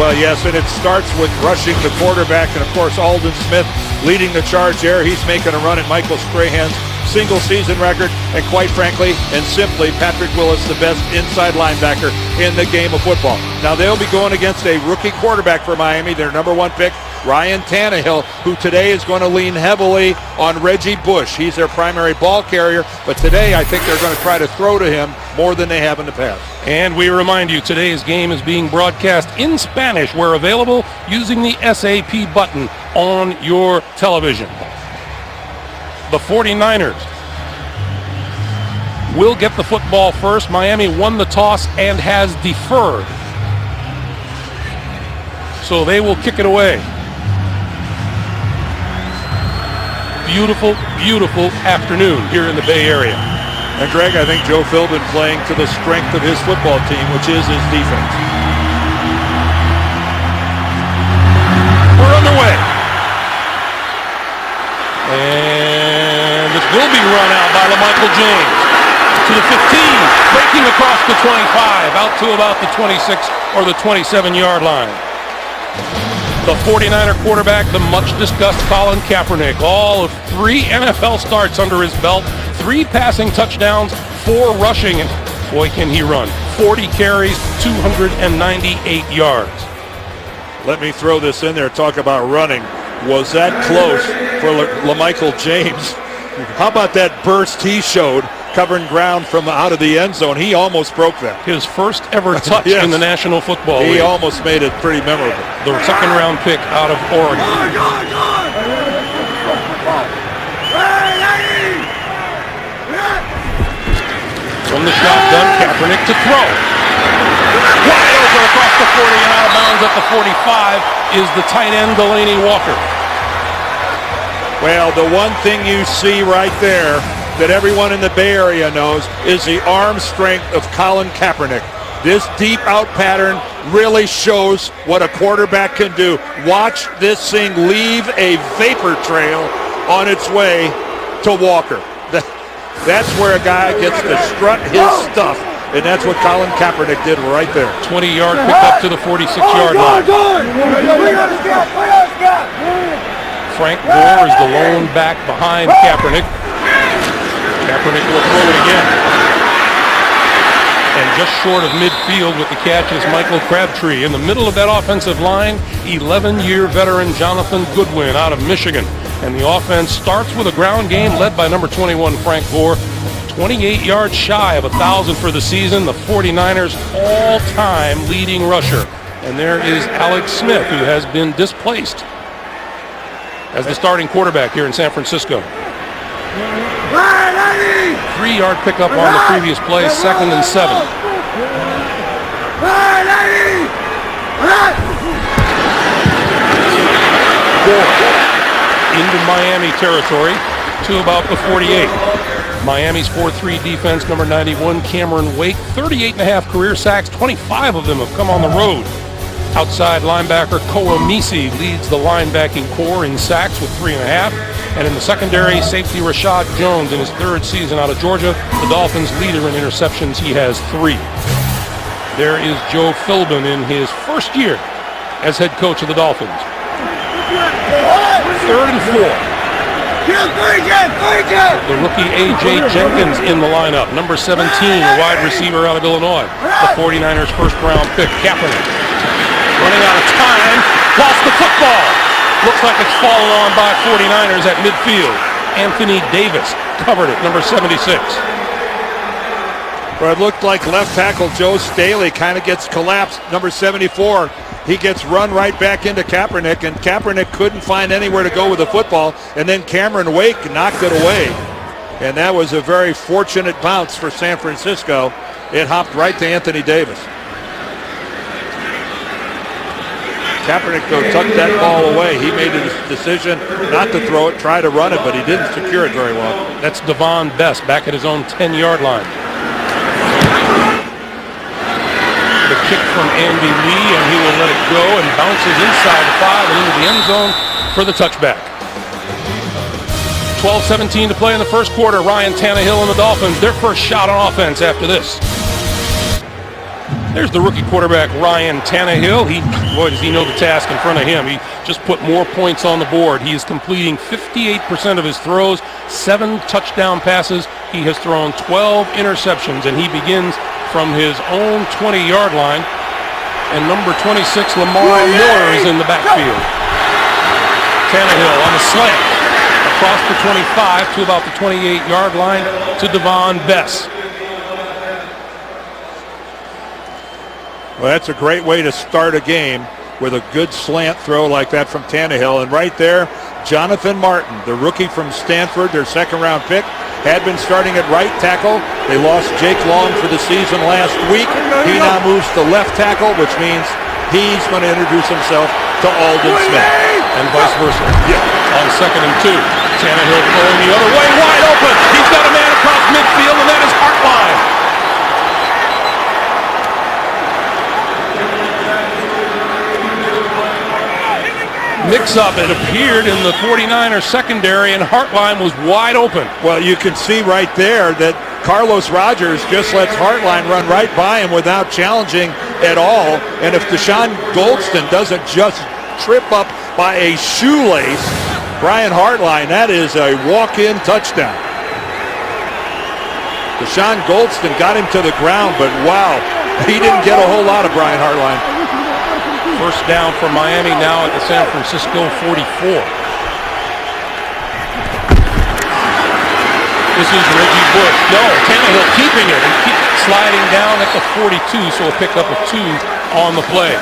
Well, yes, and it starts with rushing the quarterback, and of course Alden Smith leading the charge there. He's making a run at Michael Strahan's single-season record, and quite frankly and simply, Patrick Willis, the best inside linebacker in the game of football. Now, they'll be going against a rookie quarterback for Miami, their number one pick, Ryan Tannehill, who today is going to lean heavily on Reggie Bush. He's their primary ball carrier, but today I think they're going to try to throw to him more than they have in the past. And we remind you, today's game is being broadcast in Spanish where available using the SAP button on your television. The 49ers will get the football first. Miami won the toss and has deferred, so they will kick it away. Beautiful, beautiful afternoon here in the Bay Area. And Greg, I think Joe Philbin playing to the strength of his football team, which is his defense. We're underway. And this will be run out by LaMichael James. To the 15, breaking across the 25, out to about the 26 or the 27-yard line. The 49er quarterback, the much-discussed Colin Kaepernick, all of 3 NFL starts under his belt, 3 passing touchdowns, 4 rushing, and boy can he run. 40 carries, 298 yards. Let me throw this in there, talk about running. Was that close for LaMichael James? How about that burst he showed, covering ground from out of the end zone? He almost broke that. His first ever touch Yes. in the National Football League. He almost made it pretty memorable. The second round pick out of Oregon. From the shotgun, Kaepernick to throw. Wide open across the 40 and out of bounds at the 45 is the tight end Delaney Walker. Well, the one thing you see right there that everyone in the Bay Area knows is the arm strength of Colin Kaepernick. This deep out pattern really shows what a quarterback can do. Watch this thing leave a vapor trail on its way to Walker. That's where a guy gets to strut his stuff, and that's what Colin Kaepernick did right there. 20-yard pickup to the 46-yard line. Frank Gore is the lone back behind Kaepernick. Kaepernick will throw it again. And just short of midfield with the catch is Michael Crabtree. In the middle of that offensive line, 11-year veteran Jonathan Goodwin out of Michigan. And the offense starts with a ground game led by number 21, Frank Gore. 28 yards shy of 1,000 for the season. The 49ers all-time leading rusher. And there is Alex Smith, who has been displaced as the starting quarterback here in San Francisco. 3-yard pickup on the previous play, 2nd and 7. Into Miami territory to about the 48. Miami's 4-3 defense, number 91, Cameron Wake, 38.5 career sacks, 25 of them have come on the road. Outside linebacker Koa Misi leads the linebacking core in sacks with 3.5. And in the secondary, safety Rashad Jones in his 3rd season out of Georgia, the Dolphins' leader in interceptions. He has 3. There is Joe Philbin in his 1st year as head coach of the Dolphins. 3rd and 4. The rookie A.J. Jenkins in the lineup. Number 17, a wide receiver out of Illinois. The 49ers' first-round pick, Kaepernick. Running out of time, lost the football. Looks like it's fallen on by 49ers at midfield. Anthony Davis covered it, number 76. Well, it looked like left tackle Joe Staley kind of gets collapsed. Number 74, he gets run right back into Kaepernick, and Kaepernick couldn't find anywhere to go with the football, and then Cameron Wake knocked it away. And that was a very fortunate bounce for San Francisco. It hopped right to Anthony Davis. Kaepernick, though, tucked that ball away. He made a decision not to throw it, try to run it, but he didn't secure it very well. That's Devon Best back at his own 10-yard line. The kick from Andy Lee, and he will let it go and bounces inside the 5 and into the end zone for the touchback. 12-17 to play in the first quarter. Ryan Tannehill and the Dolphins, their first shot on offense after this. There's the rookie quarterback, Ryan Tannehill. Boy, does he know the task in front of him. He just put more points on the board. He is completing 58% of his throws, 7 touchdown passes. He has thrown 12 interceptions, and he begins from his own 20-yard line. And number 26, Lamar Miller, is in the backfield. Tannehill on the slant across the 25 to about the 28-yard line to Devon Bess. Well, that's a great way to start a game with a good slant throw like that from Tannehill. And right there, Jonathan Martin, the rookie from Stanford, their second-round pick, had been starting at right tackle. They lost Jake Long for the season last week. He now moves to left tackle, which means he's going to introduce himself to Aldon Smith. And vice versa. On 2nd and 2. Tannehill throwing the other way, wide open. He's got a man across midfield, and that is Hartline. Mix-up, it appeared in the 49ers secondary, and Hartline was wide open. Well, you can see right there that Carlos Rogers just lets Hartline run right by him without challenging at all. And if Deshaun Goldston doesn't just trip up by a shoelace, Brian Hartline, that is a walk-in touchdown. Deshaun Goldston got him to the ground, but wow, he didn't get a whole lot of Brian Hartline. First down for Miami now at the San Francisco 44. This is Reggie Bush. No, Tannehill keeping it and keep sliding down at the 42, so a pickup of 2 on the play.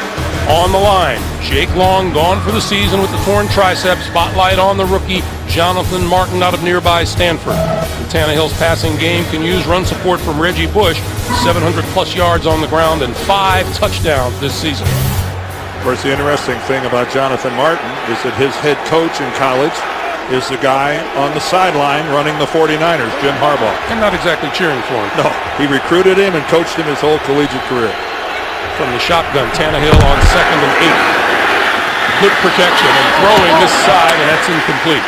On the line, Jake Long gone for the season with the torn tricep. Spotlight on the rookie, Jonathan Martin out of nearby Stanford. Tannehill's passing game can use run support from Reggie Bush, 700-plus yards on the ground and 5 touchdowns this season. Of course, the interesting thing about Jonathan Martin is that his head coach in college is the guy on the sideline running the 49ers, Jim Harbaugh. And not exactly cheering for him. No, he recruited him and coached him his whole collegiate career. From the shotgun, Tannehill on 2nd and 8. Good protection and throwing this side, and that's incomplete.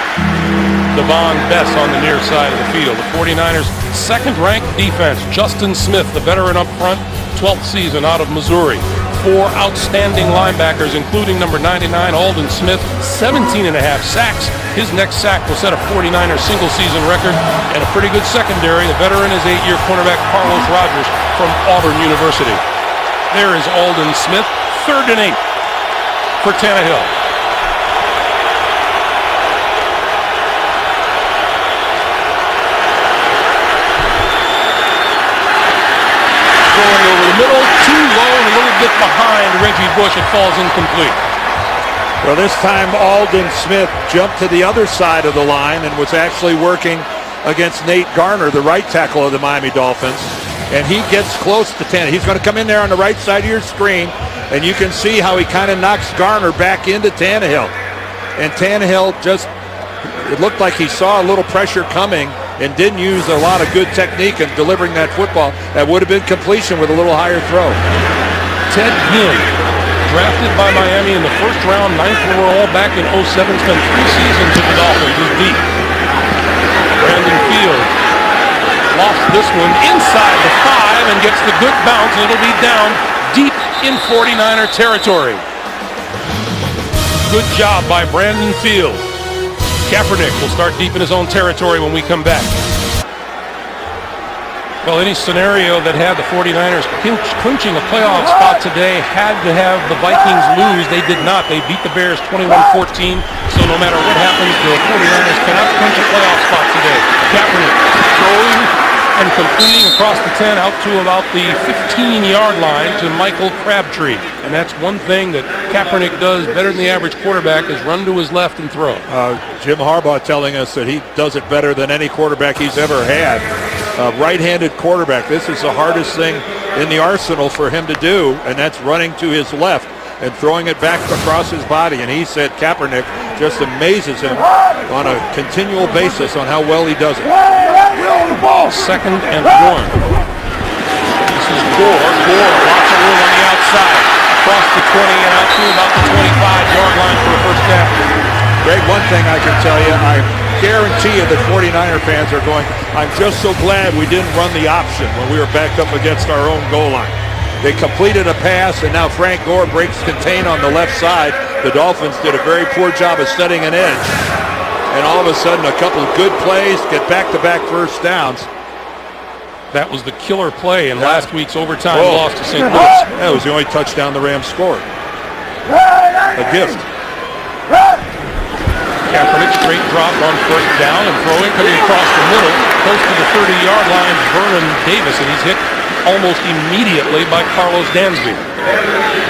Devon Bess on the near side of the field. The 49ers' second-ranked defense. Justin Smith, the veteran up front, 12th season out of Missouri. 4 outstanding linebackers, including number 99, Aldon Smith, 17.5 sacks. His next sack will set a 49er single-season record, and a pretty good secondary. The veteran is 8-year cornerback Carlos Rogers from Auburn University. There is Aldon Smith, 3rd and 8 for Tannehill. Going over the middle, too low and a little bit behind Reggie Bush. It falls incomplete. Well, this time Aldon Smith jumped to the other side of the line and was actually working against Nate Garner, the right tackle of the Miami Dolphins. And he gets close to Tannehill. He's going to come in there on the right side of your screen, and you can see how he kind of knocks Garner back into Tannehill. And Tannehill it looked like he saw a little pressure coming and didn't use a lot of good technique in delivering that football. That would have been completion with a little higher throw. Ted Ginn, drafted by Miami in the first round, 9th overall back in 07, spent 3 seasons with the Dolphins, is deep. Brandon Field lost this one inside the 5 and gets the good bounce, and it'll be down deep in 49er territory. Good job by Brandon Field. Kaepernick will start deep in his own territory when we come back. Well, any scenario that had the 49ers clinching a playoff spot today had to have the Vikings lose. They did not. They beat the Bears 21-14. So no matter what happens, the 49ers cannot clinch a playoff spot today. Kaepernick throwing and completing across the 10 out to about the 15-yard line to Michael Crabtree. And that's one thing that Kaepernick does better than the average quarterback is run to his left and throw. Jim Harbaugh telling us that he does it better than any quarterback he's ever had. Right-handed quarterback, this is the hardest thing in the arsenal for him to do, and that's running to his left and throwing it back across his body. And he said Kaepernick just amazes him on a continual basis on how well he does it. Ball, 2nd and 1. This is Gore. Lots of room on the outside. Across the 20 and out to about the 25-yard line for a first down. Greg, one thing I can tell you, I guarantee you that 49er fans are going, I'm just so glad we didn't run the option when we were backed up against our own goal line. They completed a pass, and now Frank Gore breaks contain on the left side. The Dolphins did a very poor job of setting an edge. And all of a sudden, a couple of good plays, get back-to-back first downs. That was the killer play in last week's overtime loss to St. Louis. That was the only touchdown the Rams scored. A gift. Kaepernick straight drop on first down and throwing, coming across the middle, close to the 30-yard line, Vernon Davis, and he's hit almost immediately by Carlos Dansby.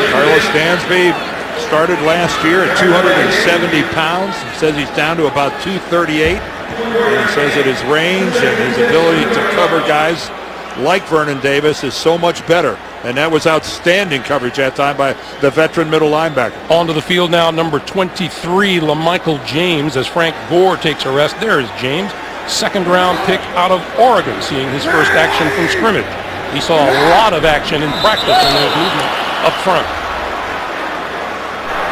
Carlos Dansby started last year at 270 pounds. He says he's down to about 238. And he says that his range and his ability to cover guys like Vernon Davis is so much better. And that was outstanding coverage that time by the veteran middle linebacker. Onto the field now, number 23, LaMichael James, as Frank Gore takes a rest. There is James, second-round pick out of Oregon, seeing his first action from scrimmage. He saw a lot of action in practice in those movement up front.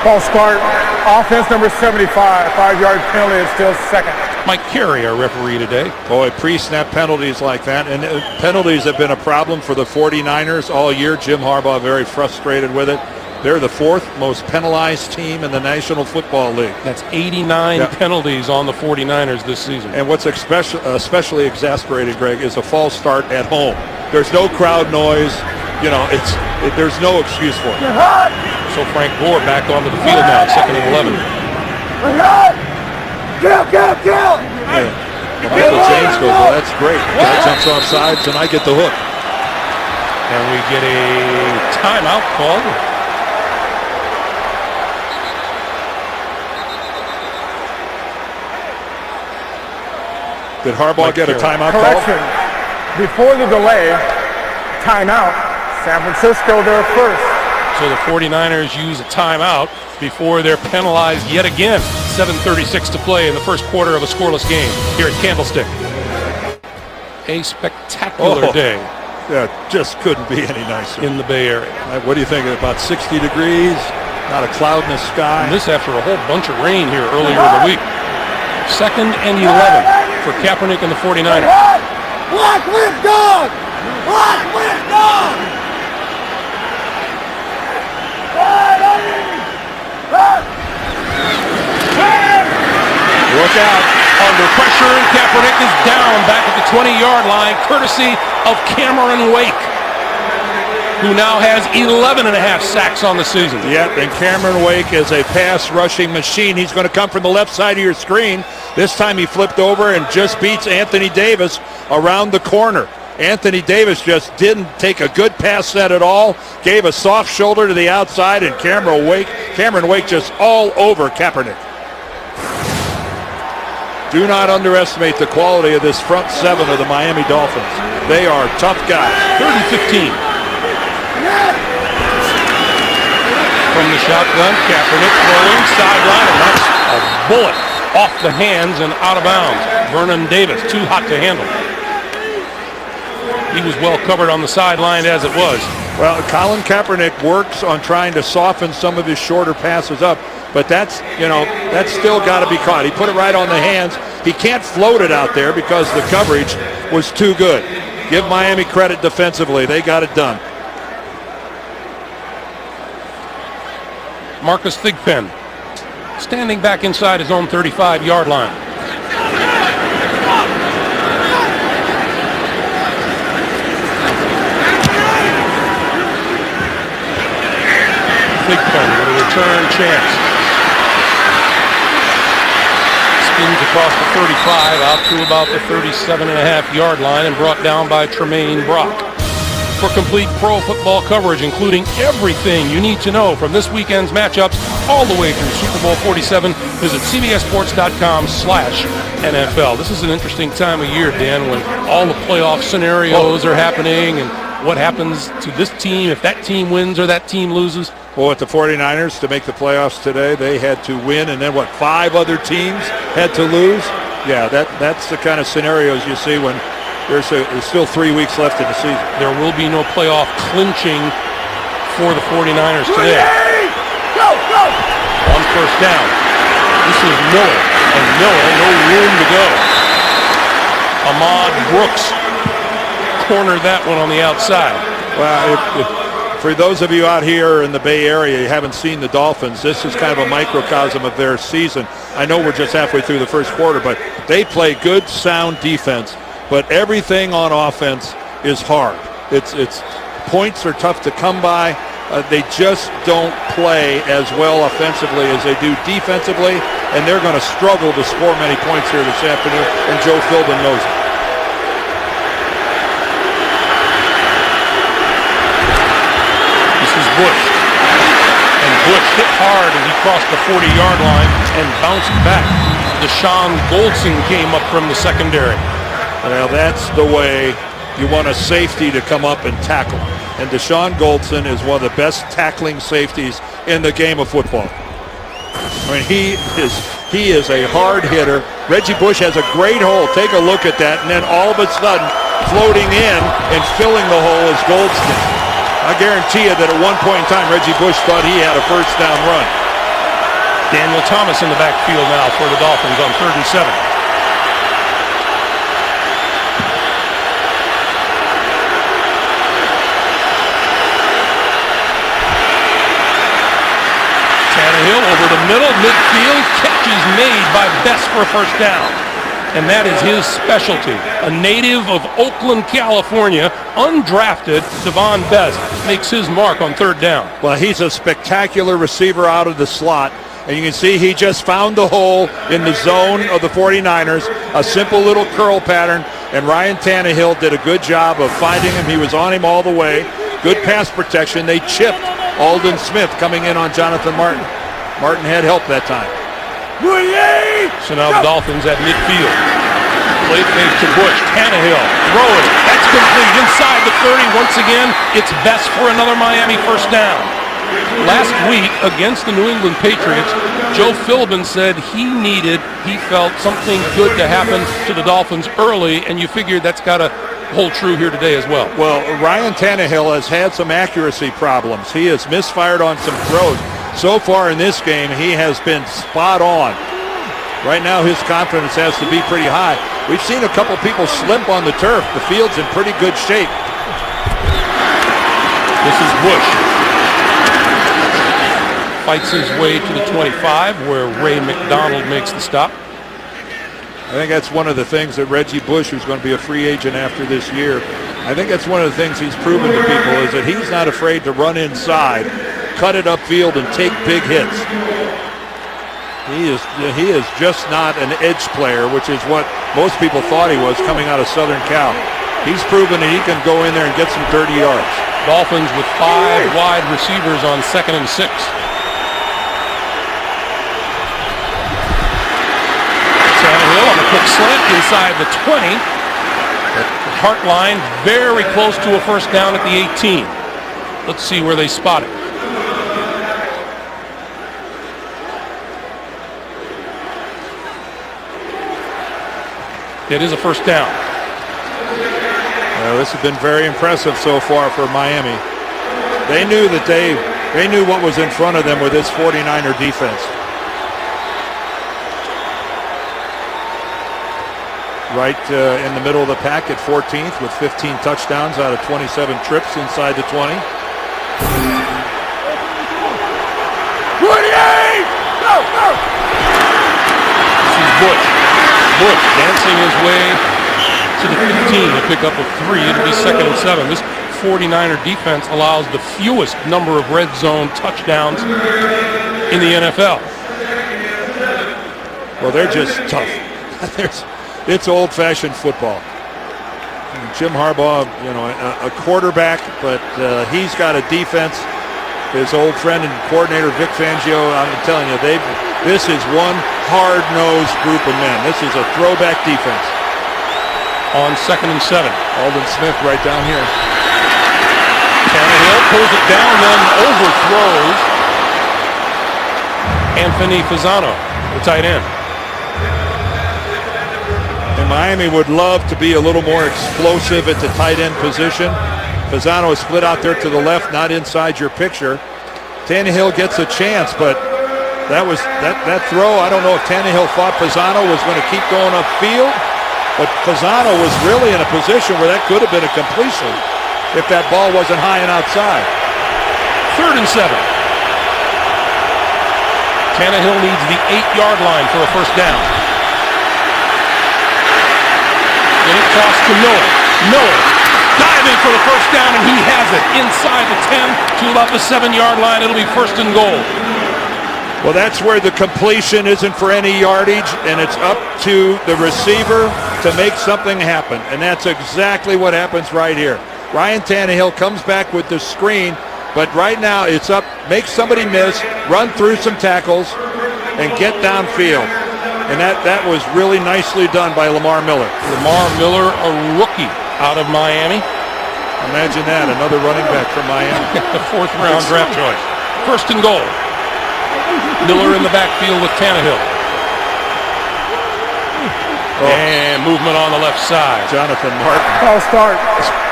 False start, offense number 75, 5-yard penalty is still second. Mike Carey, our referee today. Boy, pre-snap penalties like that, and penalties have been a problem for the 49ers all year. Jim Harbaugh very frustrated with it. They're the fourth most penalized team in the National Football League. That's 89 penalties on the 49ers this season. And what's especially exasperated, Greg, is a false start at home. There's no crowd noise. You know, there's no excuse for it. So Frank Gore back onto the field now, 2nd and 11. Kill! Yeah. Well, Michael James goes, well, that's great. Guy jumps off sides, and I get the hook. And we get a timeout called. Did Harbaugh get a timeout Correction. call? Before the delay, timeout. San Francisco there first. So the 49ers use a timeout before they're penalized yet again. 7:36 to play in the first quarter of a scoreless game here at Candlestick. A spectacular day. Yeah, just couldn't be any nicer. In the Bay Area. What do you think? About 60 degrees, not a cloud in the sky. And this after a whole bunch of rain here earlier in the week. 2nd and 11 for Kaepernick and the 49ers. Black with dog! Black with dog! Look out. Under pressure, and Kaepernick is down back at the 20-yard line, courtesy of Cameron Wake, who now has 11 and a half sacks on the season. Yep, and Cameron Wake is a pass rushing machine. He's going to come from the left side of your screen. This time he flipped over and just beats Anthony Davis around the corner. Anthony Davis just didn't take a good pass set at all, gave a soft shoulder to the outside, and Cameron Wake just all over Kaepernick. Do not underestimate the quality of this front seven of the Miami Dolphins. They are tough guys. 3rd and 15. From the shotgun, Kaepernick throwing sideline, and that's a bullet off the hands and out of bounds. Vernon Davis, too hot to handle. He was well covered on the sideline as it was. Well, Colin Kaepernick works on trying to soften some of his shorter passes up, but that's still got to be caught. He put it right on the hands. He can't float it out there because the coverage was too good. Give Miami credit defensively. They got it done. Marcus Thigpen standing back inside his own 35-yard line. Thigpen with a return chance. Spins across the 35 out to about the 37.5-yard line and brought down by Tremaine Brock. For complete pro football coverage, including everything you need to know from this weekend's matchups all the way through Super Bowl 47, visit CBSSports.com/NFL. This is an interesting time of year, Dan, when all the playoff scenarios are happening and what happens to this team if that team wins or that team loses. Well, with the 49ers to make the playoffs today, they had to win, and then 5 other teams had to lose? Yeah, that's the kind of scenarios you see when there's still 3 weeks left in the season. There will be no playoff clinching for the 49ers today. Go! On first down, this is Miller, and Miller, no room to go. Ahmad Brooks cornered that one on the outside. Well, if For those of you out here in the Bay Area, you haven't seen the Dolphins. This is kind of a microcosm of their season. I know we're just halfway through the first quarter, but they play good, sound defense. But everything on offense is hard. It's points are tough to come by. They just don't play as well offensively as they do defensively, and they're going to struggle to score many points here this afternoon, and Joe Philbin knows it. Bush. And Bush hit hard as he crossed the 40-yard line and bounced back. Deshaun Goldson came up from the secondary. Well, that's the way you want a safety to come up and tackle. And Deshaun Goldson is one of the best tackling safeties in the game of football. I mean, he is a hard hitter. Reggie Bush has a great hole. Take a look at that. And then all of a sudden, floating in and filling the hole is Goldson. I guarantee you that at one point in time, Reggie Bush thought he had a first down run. Daniel Thomas in the backfield now for the Dolphins on 3rd and 7. Tannehill over the middle, midfield, catch is made by Best for a first down. And that is his specialty. A native of Oakland, California, undrafted, Devon Best makes his mark on 3rd down. Well, he's a spectacular receiver out of the slot. And you can see he just found the hole in the zone of the 49ers, a simple little curl pattern, and Ryan Tannehill did a good job of finding him. He was on him all the way. Good pass protection. They chipped Aldon Smith coming in on Jonathan Martin. Martin had help that time. So now the Dolphins at midfield. Play fake to Bush. Tannehill throwing. That's complete inside the 30. Once again, it's Best for another Miami first down. Last week against the New England Patriots, Joe Philbin said he felt something good to happen to the Dolphins early, and you figured that's got to hold true here today as well. Well, Ryan Tannehill has had some accuracy problems. He has misfired on some throws. So far in this game, he has been spot on. Right now, his confidence has to be pretty high. We've seen a couple people slip on the turf. The field's in pretty good shape. This is Bush. Fights his way to the 25, where Ray McDonald makes the stop. I think that's one of the things that Reggie Bush, who's going to be a free agent after this year, I think that's one of the things he's proven to people is that he's not afraid to run inside, cut it upfield, and take big hits. He is just not an edge player, which is what most people thought he was coming out of Southern Cal. He's proven that he can go in there and get some 30 yards. Dolphins with 5 wide receivers on 2nd and 6. Tannehill on a quick slant inside the 20. The Hart line very close to a first down at the 18. Let's see where they spot it. It is a first down. Well, this has been very impressive so far for Miami. They knew that they knew what was in front of them with this 49er defense. Right in the middle of the pack at 14th with 15 touchdowns out of 27 trips inside the 20. 28! Go, go! This is Bush. Bush dancing his way to the 15 to pick up a 3. It'll be 2nd and 7. This 49er defense allows the fewest number of red zone touchdowns in the NFL. Well, they're just tough. It's old-fashioned football. Jim Harbaugh, a quarterback, but he's got a defense. His old friend and coordinator Vic Fangio, I'm telling you, this is one hard-nosed group of men. This is a throwback defense. On 2nd and 7. Aldon Smith right down here. Tannehill pulls it down, then overthrows Anthony Fasano, the tight end. And Miami would love to be a little more explosive at the tight end position. Fasano is split out there to the left, not inside your picture. Tannehill gets a chance, but that throw, I don't know if Tannehill thought Fasano was going to keep going upfield, but Fasano was really in a position where that could have been a completion if that ball wasn't high and outside. 3rd and 7. Tannehill needs the 8-yard line for a first down. Then it toss to Miller. Miller diving for the first down, and he has it inside the 10 to about the 7-yard line. It'll be 1st and goal. Well, that's where the completion isn't for any yardage, and it's up to the receiver to make something happen. And that's exactly what happens right here. Ryan Tannehill comes back with the screen, but right now it's up, make somebody miss, run through some tackles, and get downfield. And that was really nicely done by Lamar Miller. Lamar Miller, a rookie out of Miami. Imagine that, another running back from Miami. The 4th round draft choice. 1st and goal. Miller in the backfield with Tannehill. And movement on the left side. Jonathan Martin. False start.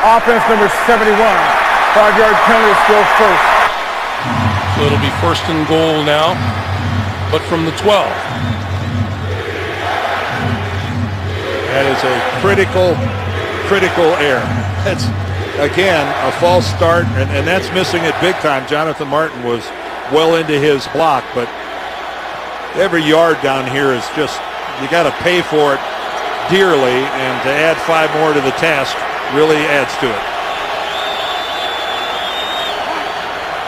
Offense number 71. 5-yard penalty, still first. So it'll be 1st and goal now, but from the 12. That is a critical error. That's, again, a false start, and that's missing it big time. Jonathan Martin was well into his block, but every yard down here is just, you got to pay for it dearly, and to add 5 more to the task really adds to it.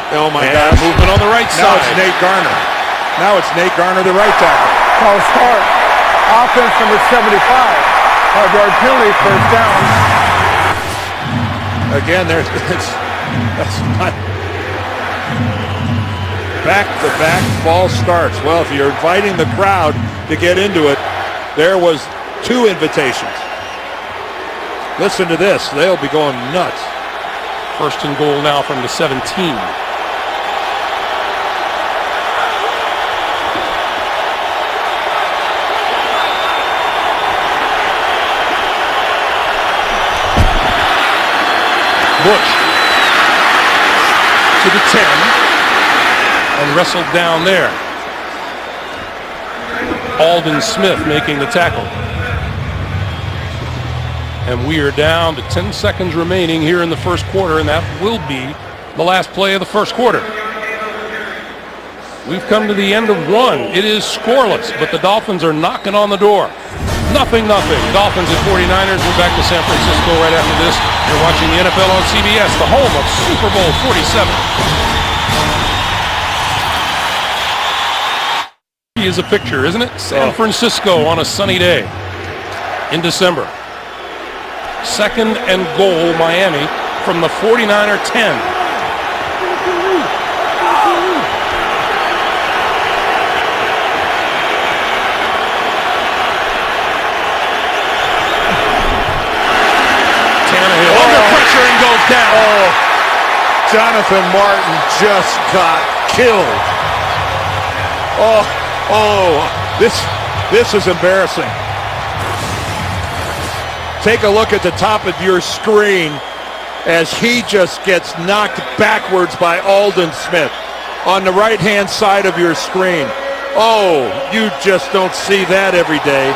Oh my gosh. Movement on the right Now side. it's Nate Garner. Now it's Nate Garner, the right tackle. False start. Offense number 75. 5-yard penalty, first down. Again, that's not back-to-back false starts. Well, if you're inviting the crowd to get into it, there was 2 invitations. Listen to this. They'll be going nuts. 1st and goal now from the 17. Bush to the 10 and wrestled down there. Aldon Smith making the tackle. And we are down to 10 seconds remaining here in the 1st quarter, and that will be the last play of the 1st quarter. We've come to the end of 1. It is scoreless, but the Dolphins are knocking on the door. 0-0. Dolphins at 49ers. We're back to San Francisco right after this. You're watching the NFL on CBS, the home of Super Bowl 47. Is a picture, isn't it? San Francisco on a sunny day in December. 2nd and goal, Miami from the 49er 10. Tannehill under pressure and goes down. Oh, Jonathan Martin just got killed. This is embarrassing. Take a look at the top of your screen as he just gets knocked backwards by Aldon Smith on the right-hand side of your screen. Oh, you just don't see that every day.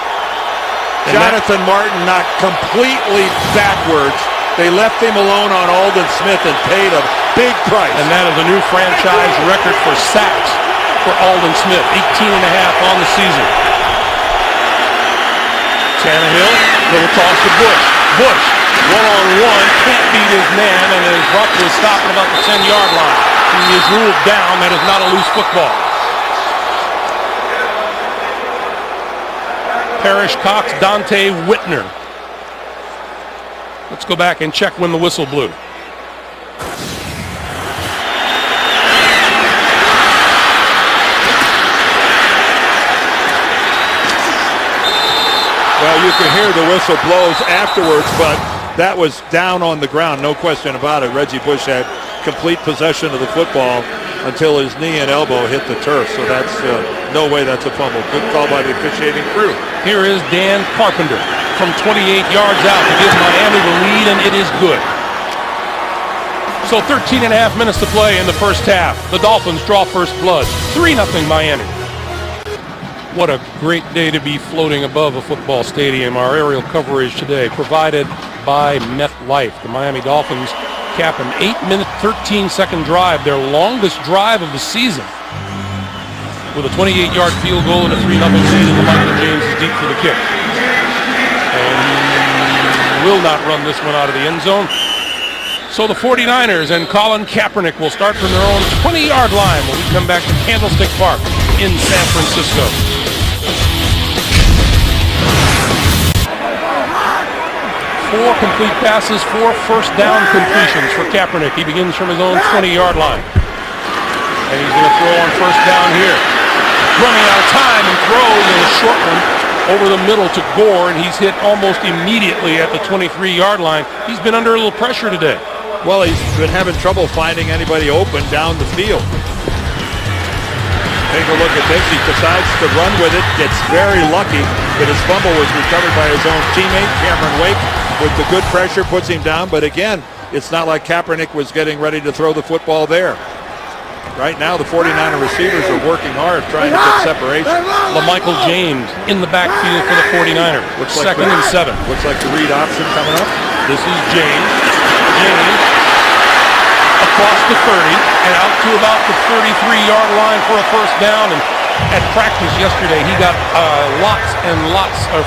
Jonathan Martin knocked completely backwards. They left him alone on Aldon Smith and paid a big price. And that is a new franchise record for sacks for Aldon Smith, 18.5 on the season. Tannehill, little toss to Bush. Bush, one-on-one, can't beat his man, and is brought to a stop at about the 10-yard line. He is ruled down. That is not a loose football. Parrish, Cox, Dante Whitner. Let's go back and check when the whistle blew. Well, you can hear the whistle blows afterwards, but that was down on the ground, no question about it. Reggie Bush had complete possession of the football until his knee and elbow hit the turf, so that's no way that's a fumble. Good call by the officiating crew. Here is Dan Carpenter from 28 yards out to give Miami the lead, and it is good. So 13.5 minutes to play in the first half. The Dolphins draw first blood. 3-0 Miami. What a great day to be floating above a football stadium. Our aerial coverage today provided by MetLife. The Miami Dolphins cap an 8-minute, 13-second drive, their longest drive of the season, with a 28-yard field goal and a 3-0 lead, and Michael James is deep for the kick. And he will not run this one out of the end zone. So the 49ers and Colin Kaepernick will start from their own 20-yard line when we come back to Candlestick Park in San Francisco. 4 complete passes, 4 first down completions for Kaepernick. He begins from his own 20-yard line. And he's going to throw on first down here. Running out of time and throws in a short one over the middle to Gore, and he's hit almost immediately at the 23-yard line. He's been under a little pressure today. Well, he's been having trouble finding anybody open down the field. Take a look at this. He decides to run with it, gets very lucky that his fumble was recovered by his own teammate, Cameron Wake, with the good pressure, puts him down. But again, it's not like Kaepernick was getting ready to throw the football there. Right now, the 49er receivers are working hard trying to get separation. LaMichael James in the backfield for the 49ers. Looks like second and 7. Looks like the read option coming up. This is James. James across the 30 and out to about the 33-yard line for a first down. And at practice yesterday, he got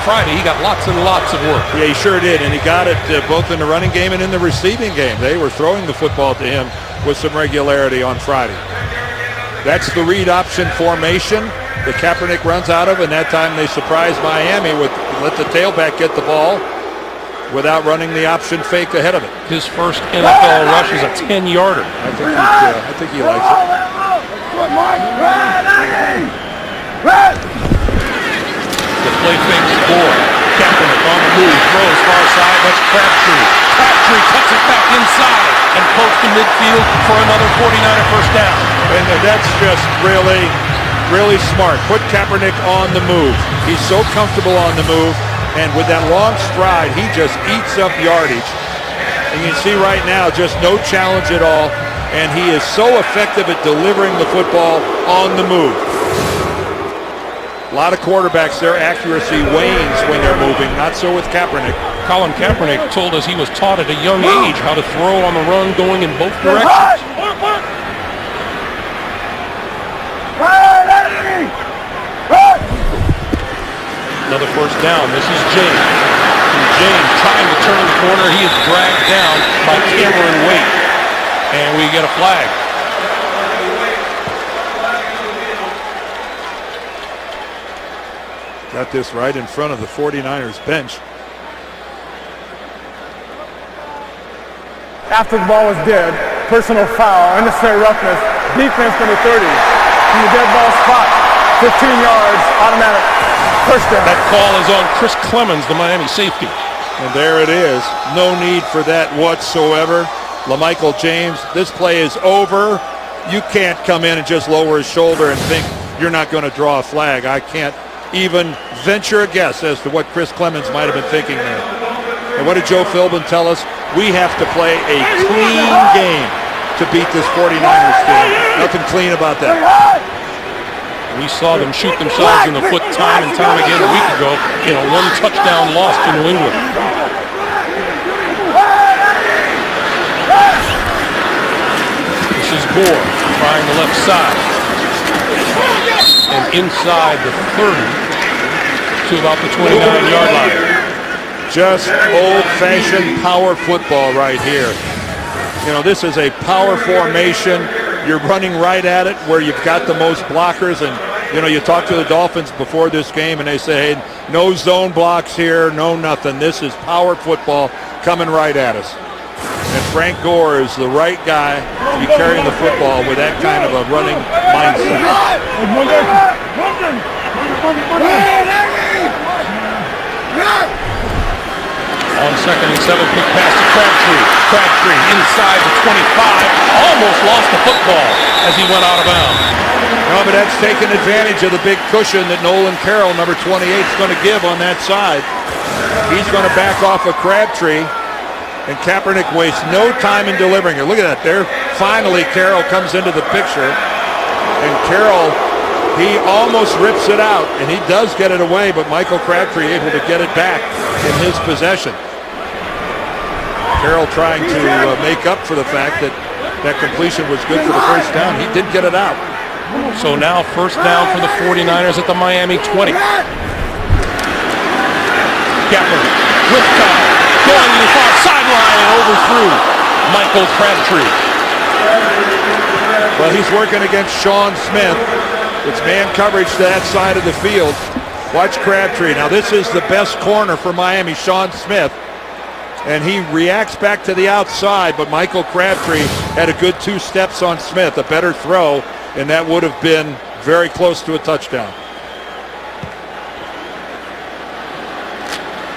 Friday, he got lots and lots of work. Yeah, he sure did, and he got it both in the running game and in the receiving game. They were throwing the football to him with some regularity on Friday. That's the read option formation that Kaepernick runs out of, and that time they surprised Miami with let the tailback get the ball without running the option fake ahead of it. His first NFL rush is a 10-yarder. I think he likes it. The play fake is Gore. Kaepernick on the move, throws far side, that's Crabtree. Crabtree cuts it back inside and pokes to midfield for another 49er first down. And that's just really smart. Put Kaepernick on the move. He's so comfortable on the move, and with that long stride, he just eats up yardage. And you can see right now, just no challenge at all, and he is so effective at delivering the football on the move. A lot of quarterbacks, their accuracy wanes when they're moving, not so with Kaepernick. Colin Kaepernick told us he was taught at a young age how to throw on the run going in both directions. Another first down. This is James. And James trying to turn the corner. He is dragged down by Cameron Wake. And we get a flag. Got this right in front of the 49ers bench. After the ball was dead, personal foul, unnecessary roughness, defense number 30 from the dead ball spot, 15 yards, automatic first down. That call is on Chris Clemens, the Miami safety. And there it is. No need for that whatsoever. LaMichael James, this play is over. You can't come in and just lower his shoulder and think you're not going to draw a flag. I can't even venture a guess as to what Chris Clemens might have been thinking there. And what did Joe Philbin tell us? We have to play a clean game to beat this 49ers team. Nothing clean about that. We saw them shoot themselves in the foot time and time again a week ago in a one-touchdown loss to New England. This is Gore trying the left side. And inside the 30 to about the 29-yard line. Just old-fashioned power football right here. You know, this is a power formation. You're running right at it where you've got the most blockers. And, you know, you talk to the Dolphins before this game and they say, hey, no zone blocks here, no nothing. This is power football coming right at us. And Frank Gore is the right guy to be carrying the football with that kind of a running mindset. On second and 7, quick pass to Crabtree. Crabtree inside the 25, almost lost the football as he went out of bounds. No, but that's taking advantage of the big cushion that Nolan Carroll, number 28, is going to give on that side. He's going to back off of Crabtree, and Kaepernick wastes no time in delivering it. Look at that there. Finally, Carroll comes into the picture, and Carroll, he almost rips it out, and he does get it away, but Michael Crabtree able to get it back in his possession. Carroll trying to make up for the fact that that completion was good for the first down. He did get it out. So now first down for the 49ers at the Miami 20. Gapper with time, going to the far sideline and overthrew Michael Crabtree. Well, he's working against Sean Smith. It's man coverage to that side of the field. Watch Crabtree. Now this is the best corner for Miami, Sean Smith. And he reacts back to the outside, but Michael Crabtree had a good 2 steps on Smith, a better throw, and that would have been very close to a touchdown.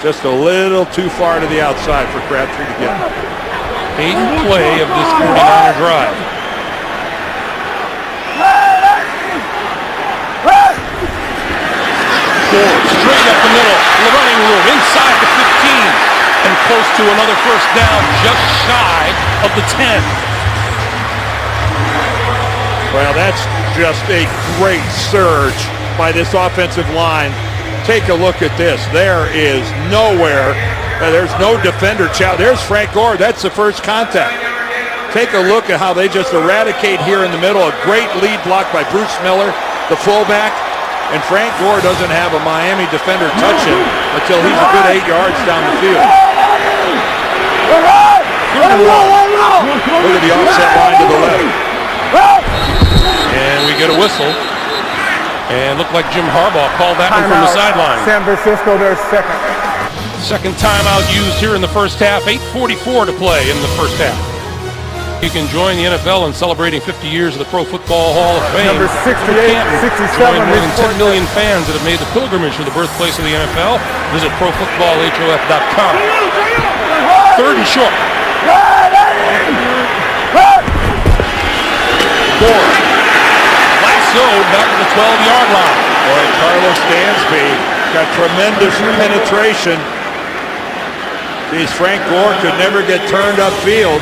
Just a little too far to the outside for Crabtree to get. 8th play of this 49er drive. Straight up the middle, the running room, inside the 15, and close to another first down, just shy of the 10. Well, that's just a great surge by this offensive line. Take a look at this. There is nowhere. There's no defender. There's Frank Gore. That's the first contact. Take a look at how they just eradicate here in the middle. A great lead block by Bruce Miller, the fullback. And Frank Gore doesn't have a Miami defender touch him until he's a good 8 yards down the field. Look at the offset line to the left. And we get a whistle. And looked like Jim Harbaugh called that one from the sideline. San Francisco, their second. Second timeout used here in the first half. 8:44 to play in the first half. You can join the NFL in celebrating 50 years of the Pro Football Hall of Fame. Number 68, 67. Join more than 10 million fans that have made the pilgrimage to the birthplace of the NFL. Visit ProFootballHOF.com. Third and short. Gore. Lassoed back to the 12-yard line. Boy, Carlos Dansby got tremendous penetration. Geez, Frank Gore could never get turned upfield.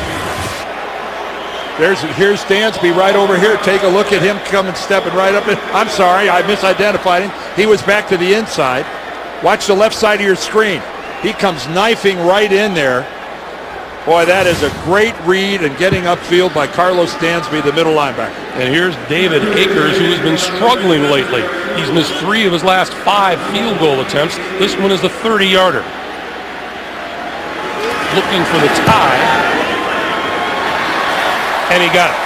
Here's Dansby right over here. Take a look at him coming, stepping right up. I'm sorry, I misidentified him. He was back to the inside. Watch the left side of your screen. He comes knifing right in there. Boy, that is a great read and getting upfield by Carlos Dansby, the middle linebacker. And here's David Akers, who has been struggling lately. He's missed 3 of his last 5 field goal attempts. This one is the 30-yarder. Looking for the tie. And he got it.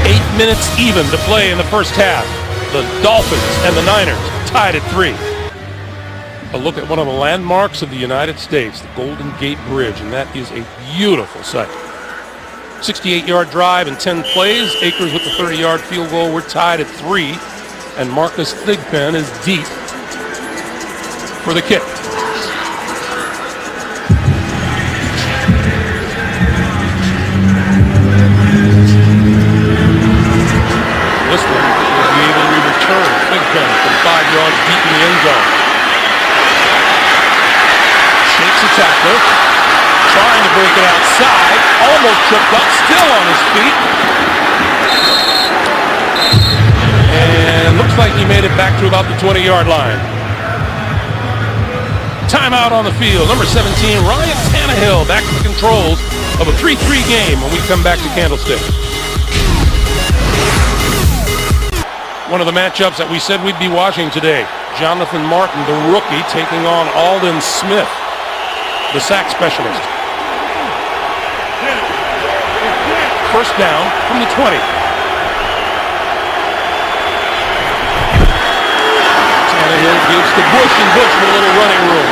8 minutes even to play in the first half. The Dolphins and the Niners tied at 3. A look at one of the landmarks of the United States, the Golden Gate Bridge, and that is a beautiful sight. 68-yard drive in 10 plays. Akers with the 30-yard field goal. We're tied at 3, and Marcus Thigpen is deep for the kick. This one will be able to return Thigpen from 5 yards deep in the end zone. Shakes a tackler, trying to break it outside, almost tripped up, still on his feet. And looks like he made it back to about the 20-yard line. Timeout on the field. Number 17, Ryan Tannehill, back to the controls of a 3-3 game when we come back to Candlestick. One of the matchups that we said we'd be watching today. Jonathan Martin, the rookie, taking on Aldon Smith, the sack specialist. First down from the 20. Tannehill gives to Bush, and Bush with a little running room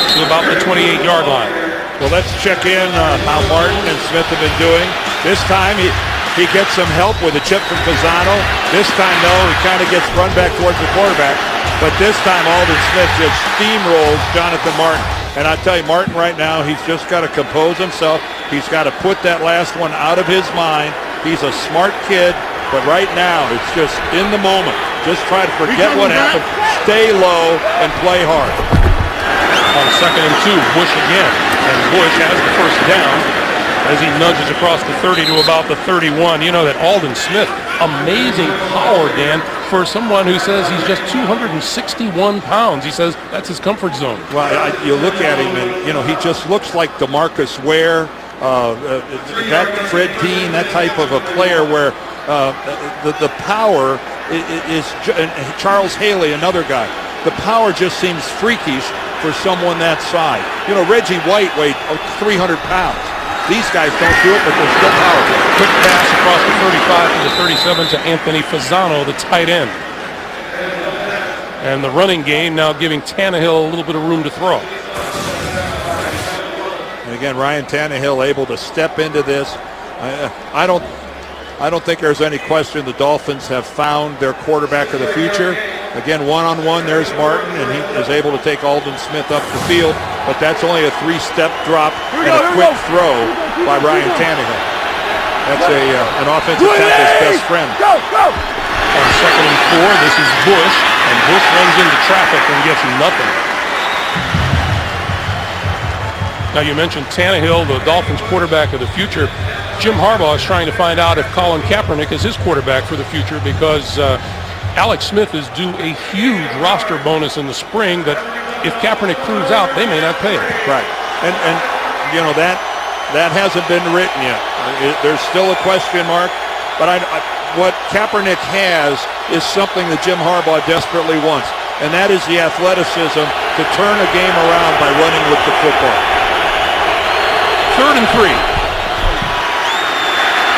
to about the 28-yard line. Well, let's check in on how Martin and Smith have been doing. This time he gets some help with a chip from Pisano. This time, though, he kind of gets run back towards the quarterback. But this time, Aldon Smith just steamrolls Jonathan Martin. And I tell you, Martin right now, he's just got to compose himself. He's got to put that last one out of his mind. He's a smart kid, but right now, it's just in the moment. Just try to forget what happened, stay low, and play hard. On 2nd and 2, Bush again. And Bush has the first down as he nudges across the 30 to about the 31. You know that Aldon Smith, amazing power, Dan, for someone who says he's just 261 pounds. He says that's his comfort zone. Well, you look at him, and he just looks like DeMarcus Ware, that Fred Dean, that type of a player where the power is and Charles Haley, another guy. The power just seems freakish for someone that size. Reggie White weighed 300 pounds. These guys don't do it, but they're still powerful. Quick pass across the 35 to the 37 to Anthony Fasano, the tight end. And the running game now giving Tannehill a little bit of room to throw. And again, Ryan Tannehill able to step into this. I don't think there's any question the Dolphins have found their quarterback of the future. Again, one-on-one, there's Martin, and he is able to take Aldon Smith up the field, but that's only a 3-step drop and a quick throw by Ryan Tannehill. That's an offensive tackle's best friend. On 2nd and 4, this is Bush, and Bush runs into traffic and gets nothing. Now, you mentioned Tannehill, the Dolphins quarterback of the future. Jim Harbaugh is trying to find out if Colin Kaepernick is his quarterback for the future because Alex Smith is due a huge roster bonus in the spring that if Kaepernick proves out, they may not pay it. Right. And that hasn't been written yet. There's still a question mark. But what Kaepernick has is something that Jim Harbaugh desperately wants, and that is the athleticism to turn a game around by running with the football. 3rd and 3.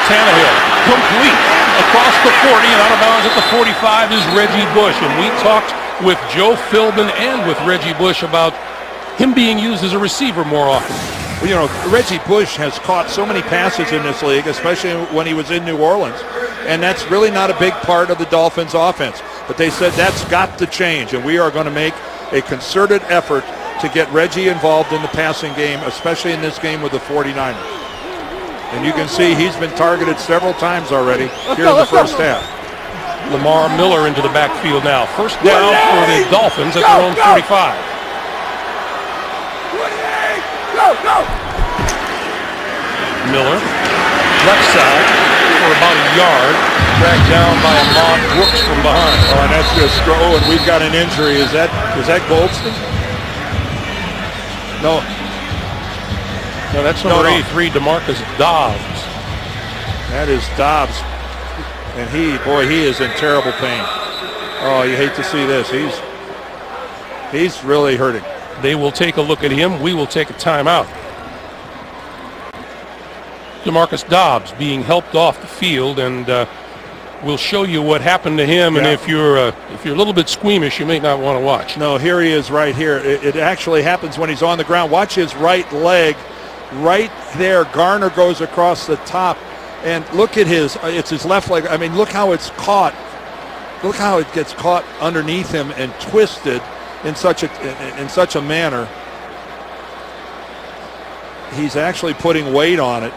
Tannehill, complete across the 40 and out of bounds at the 45 is Reggie Bush. And we talked with Joe Philbin and with Reggie Bush about him being used as a receiver more often. Well, Reggie Bush has caught so many passes in this league, especially when he was in New Orleans. And that's really not a big part of the Dolphins' offense. But they said that's got to change, and we are going to make a concerted effort to get Reggie involved in the passing game, especially in this game with the 49ers. And you can see he's been targeted several times already here in the first half. Lamar Miller into the backfield now. First down for the Dolphins at their own 45. Miller, left side for about a yard, dragged down by Ahmad Brooks from behind. Oh, and that's just and we've got an injury. Is that Goldston? No. No, that's number 83, DeMarcus Dobbs. That is Dobbs. And he is in terrible pain. Oh, you hate to see this. He's really hurting. They will take a look at him. We will take a timeout. DeMarcus Dobbs being helped off the field, and we'll show you what happened to him. And if you're a little bit squeamish, you may not want to watch. No, here he is right here. It actually happens when he's on the ground. Watch his right leg. Right there, Garner goes across the top, and look at it's his left leg. I mean, look how it's caught. Look how it gets caught underneath him and twisted in such a manner. He's actually putting weight on it,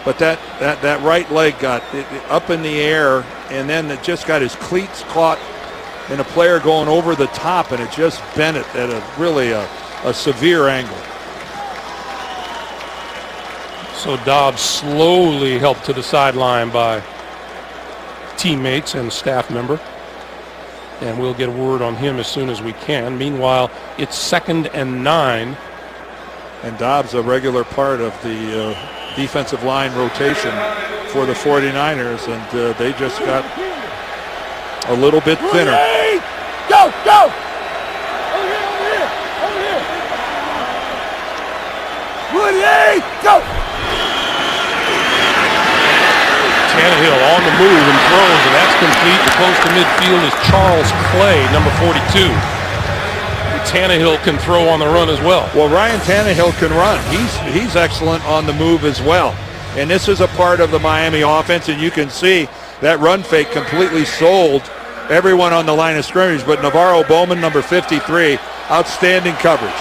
but that right leg got up in the air, and then it just got his cleats caught in a player going over the top, and it just bent it at a severe angle. So Dobbs slowly helped to the sideline by teammates and staff member. And we'll get a word on him as soon as we can. Meanwhile, it's 2nd and 9. And Dobbs, a regular part of the defensive line rotation for the 49ers, and they just got a little bit thinner. Go! Over here! Go! Tannehill on the move and throws, and that's complete. The close to midfield is Charles Clay, number 42. Tannehill can throw on the run as well. Well, Ryan Tannehill can run. He's excellent on the move as well. And this is a part of the Miami offense, and you can see that run fake completely sold everyone on the line of scrimmage. But Navarro Bowman, number 53, outstanding coverage.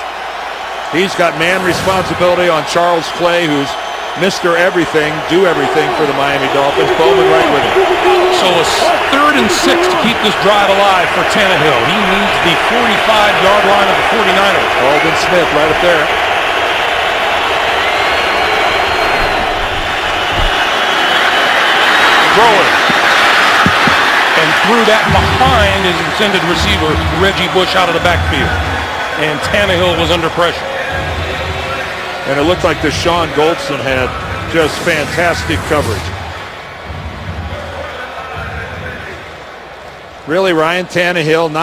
He's got man responsibility on Charles Clay, who's Mr. Everything, do everything for the Miami Dolphins. Bowman right with him. So it's 3rd and 6 to keep this drive alive for Tannehill. He needs the 45-yard line of the 49ers. Aldon Smith right up there. Throwing. and threw that behind his intended receiver, Reggie Bush, out of the backfield. And Tannehill was under pressure. And it looked like Deshaun Goldson had just fantastic coverage. Really, Ryan Tannehill,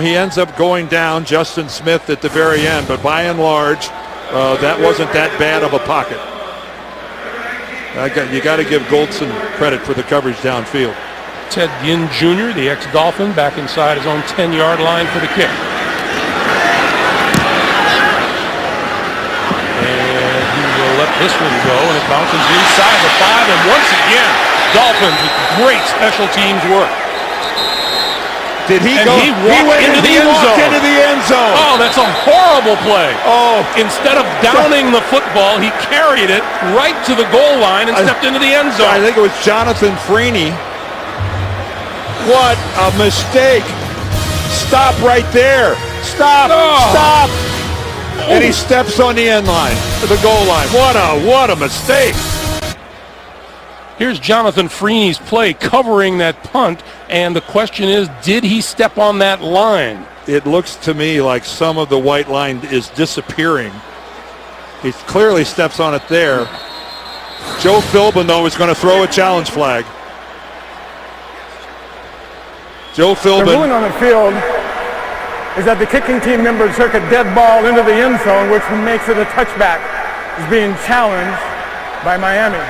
he ends up going down Justin Smith at the very end, but by and large, that wasn't that bad of a pocket. You got to give Goldson credit for the coverage downfield. Ted Ginn Jr., the ex-Dolphin, back inside his own 10-yard line for the kick. And he will let this one go, and it bounces inside the 5, and once again, Dolphins with great special teams work. Did he and go? He walked into the end zone. Oh, that's a horrible play. Oh. Instead of downing the football, he carried it right to the goal line and stepped into the end zone. I think it was Jonathan Freeney. What a mistake. Stop right there. Stop. Stop. And he steps on the end line, the goal line. What a mistake. Here's Jonathan Freeney's play covering that punt, and the question is, did he step on that line? It looks to me like some of the white line is disappearing. He clearly steps on it there. Joe Philbin, though, is going to throw a challenge flag. Joe Philbin. The ruling on the field is that the kicking team member took a dead ball into the end zone, which makes it a touchback. Is being challenged by Miami.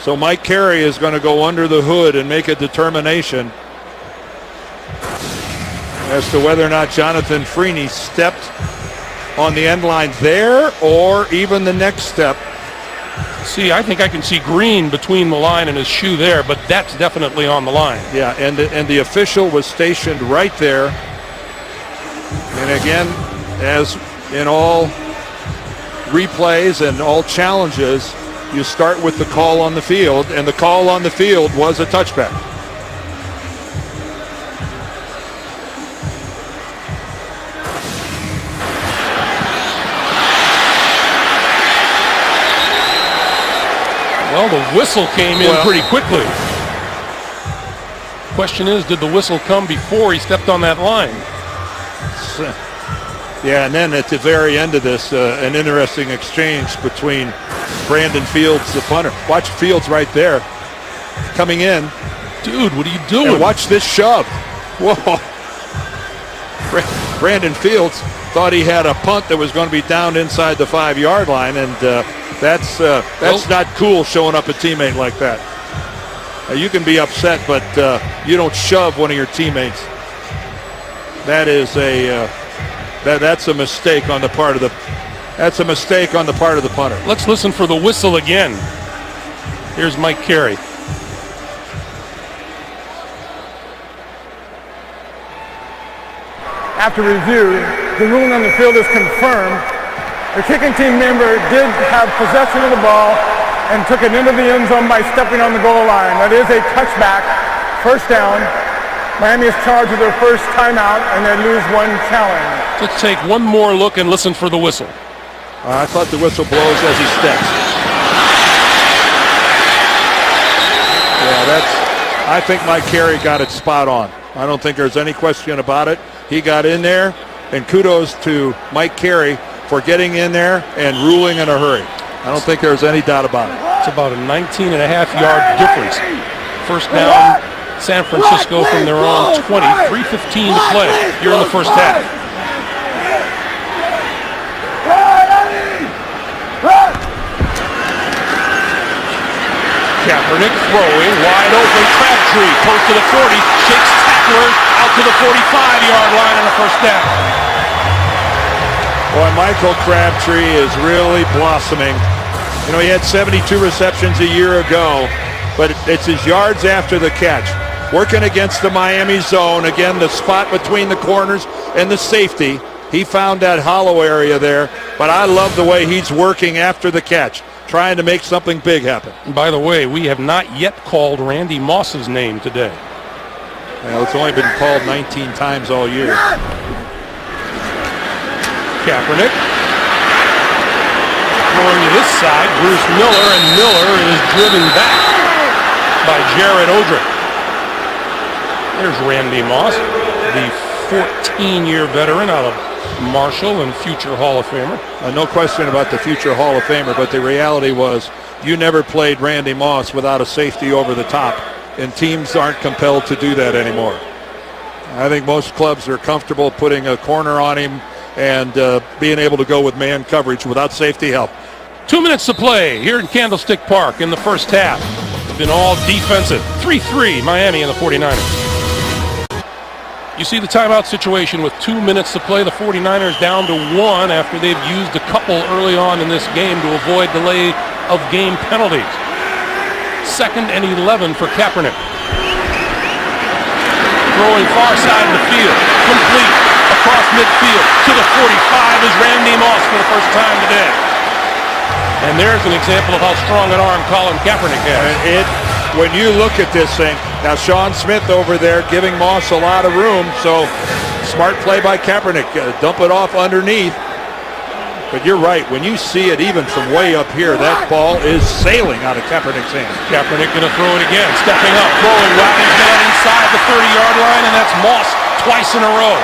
So Mike Carey is going to go under the hood and make a determination as to whether or not Jonathan Freeney stepped on the end line there or even the next step. See, I think I can see green between the line and his shoe there, but that's definitely on the line. Yeah, and the official was stationed right there. And again, as in all replays and all challenges, you start with the call on the field, and the call on the field was a touchback. Well, the whistle came in pretty quickly. Question is, did the whistle come before he stepped on that line? Yeah, and then at the very end of this, an interesting exchange between Brandon Fields, the punter. Watch Fields right there, coming in. Dude, what are you doing? And watch this shove. Whoa. Brandon Fields thought he had a punt that was going to be down inside the 5-yard line, and that's not cool showing up a teammate like that. You can be upset, but you don't shove one of your teammates. That is that's a mistake on the part of the punter. Let's listen for the whistle again. Here's Mike Carey. After review, the ruling on the field is confirmed. The kicking team member did have possession of the ball and took it into the end zone by stepping on the goal line. That is a touchback, first down. Miami is charged with their first timeout, and they lose one challenge. Let's take one more look and listen for the whistle. I thought the whistle blows as he steps. Yeah, I think Mike Carey got it spot on. I don't think there's any question about it. He got in there, and kudos to Mike Carey for getting in there and ruling in a hurry. I don't think there's any doubt about it. It's about a 19.5-yard difference. First down, San Francisco from their own 20, 3:15 to play here in the first half. Kaepernick throwing, wide open, Crabtree, close to the 40, shakes tackler out to the 45-yard line on the first down. Boy, Michael Crabtree is really blossoming. You know, he had 72 receptions a year ago, but it's his yards after the catch. Working against the Miami zone, again, the spot between the corners and the safety. He found that hollow area there, but I love the way he's working after the catch, trying to make something big happen. By the way, we have not yet called Randy Moss's name today. Well, it's only been called 19 times all year. Kaepernick throwing to this side, Bruce Miller, and Miller is driven back. by Jared Odrick. There's Randy Moss, the 14-year veteran out of Marshall and future Hall of Famer. No question about the future Hall of Famer, but the reality was you never played Randy Moss without a safety over the top, and teams aren't compelled to do that anymore. I think most clubs are comfortable putting a corner on him and being able to go with man coverage without safety help. 2 minutes to play here in Candlestick Park in the first half. It's been all defensive. 3-3 Miami and the 49ers. You see the timeout situation with 2 minutes to play. The 49ers down to 1 after they've used a couple early on in this game to avoid delay of game penalties. 2nd and 11 for Kaepernick. Throwing far side of the field. Complete across midfield to the 45 is Randy Moss for the first time today. And there's an example of how strong an arm Colin Kaepernick has. When you look at this thing, now Sean Smith over there giving Moss a lot of room, so smart play by Kaepernick, dump it off underneath. But you're right, when you see it even from way up here, that ball is sailing out of Kaepernick's hands. Kaepernick going to throw it again, stepping up, throwing Riley's man inside the 30-yard line, and that's Moss twice in a row.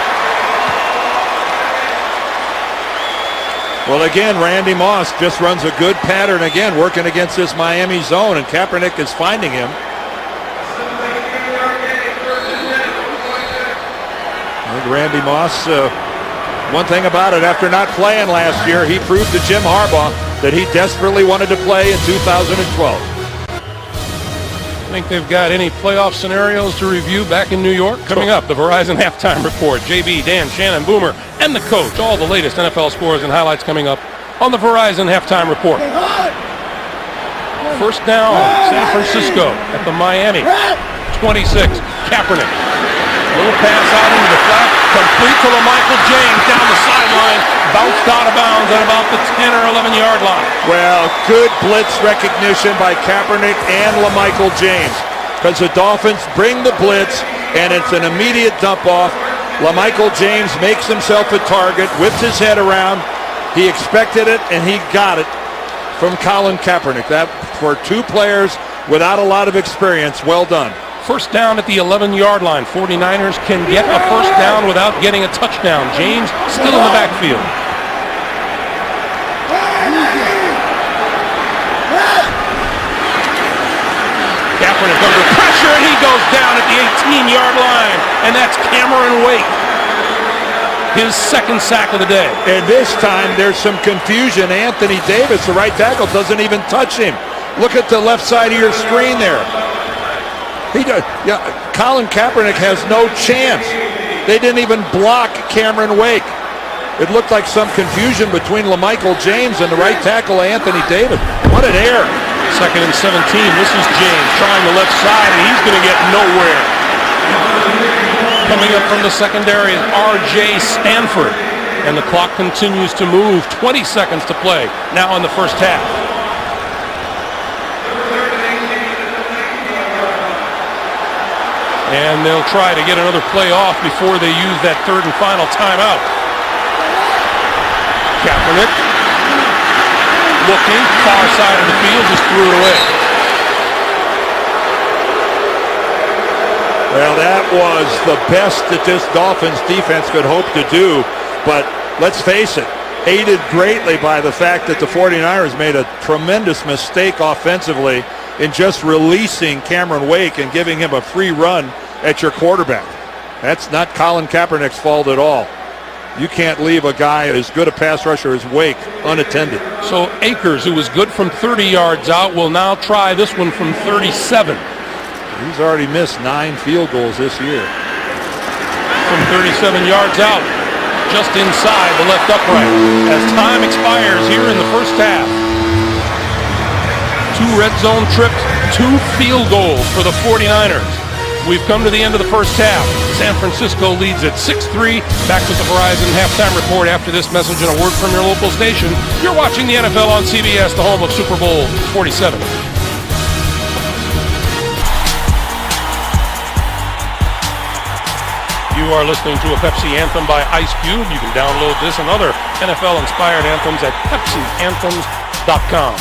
Well, again, Randy Moss just runs a good pattern again, working against this Miami zone, and Kaepernick is finding him. I think Randy Moss, one thing about it, after not playing last year, he proved to Jim Harbaugh that he desperately wanted to play in 2012. I think they've got any playoff scenarios to review back in New York. Coming up, the Verizon Halftime Report. JB, Dan, Shannon, Boomer, and the coach. All the latest NFL scores and highlights coming up on the Verizon Halftime Report. First down, San Francisco at the Miami. 26, Kaepernick. Little pass out into the flat, complete to LaMichael James down the sideline, bounced out of bounds at about the 10 or 11-yard line. Well, good blitz recognition by Kaepernick and LaMichael James, because the Dolphins bring the blitz, and it's an immediate dump off. LaMichael James makes himself a target, whips his head around. He expected it, and he got it from Colin Kaepernick. That, for two players without a lot of experience, well done. First down at the 11-yard line. 49ers can get a first down without getting a touchdown. James still in the backfield. Kaepernick under pressure, and he goes down at the 18-yard line. And that's Cameron Wake. His second sack of the day. And this time there's some confusion. Anthony Davis, the right tackle, doesn't even touch him. Look at the left side of your screen there. He does. Yeah, Colin Kaepernick has no chance. They didn't even block Cameron Wake. It looked like some confusion between LaMichael James and the right tackle Anthony Davis. What an error. 2nd and 17. This is James trying the left side, and he's going to get nowhere. Coming up from the secondary is R.J. Stanford. And the clock continues to move. 20 seconds to play now in the first half. And they'll try to get another play off before they use that third and final timeout. Kaepernick looking, far side of the field, just threw it away. Well, that was the best that this Dolphins defense could hope to do. But let's face it, aided greatly by the fact that the 49ers made a tremendous mistake offensively in just releasing Cameron Wake and giving him a free run at your quarterback. That's not Colin Kaepernick's fault at all. You can't leave a guy as good a pass rusher as Wake unattended. So Akers, who was good from 30 yards out, will now try this one from 37. He's already missed 9 field goals this year. From 37 yards out, just inside the left upright. As time expires here in the first half. 2 red zone trips, 2 field goals for the 49ers. We've come to the end of the first half. San Francisco leads at 6-3. Back with the Verizon Halftime Report after this message and a word from your local station. You're watching the NFL on CBS, the home of Super Bowl 47. You are listening to a Pepsi anthem by Ice Cube. You can download this and other NFL-inspired anthems at PepsiAnthems.com.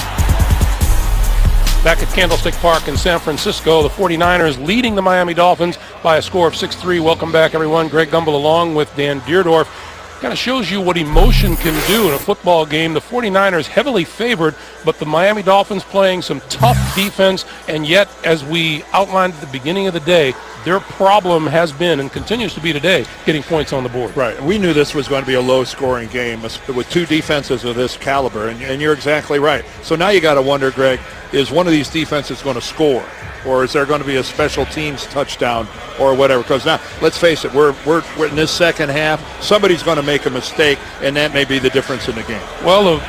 Back at Candlestick Park in San Francisco, the 49ers leading the Miami Dolphins by a score of 6-3. Welcome back, everyone. Greg Gumbel along with Dan Deerdorf. Kind of shows you what emotion can do in a football game. The 49ers heavily favored, but the Miami Dolphins playing some tough defense, and yet, as we outlined at the beginning of the day, their problem has been and continues to be today getting points on the board. Right. We knew this was going to be a low-scoring game with two defenses of this caliber, and you're exactly right. So now you got to wonder, Greg, is one of these defenses going to score, or is there going to be a special teams touchdown or whatever? Because now, let's face it, we're in this second half. Somebody's going to make a mistake, and that may be the difference in the game. Well, the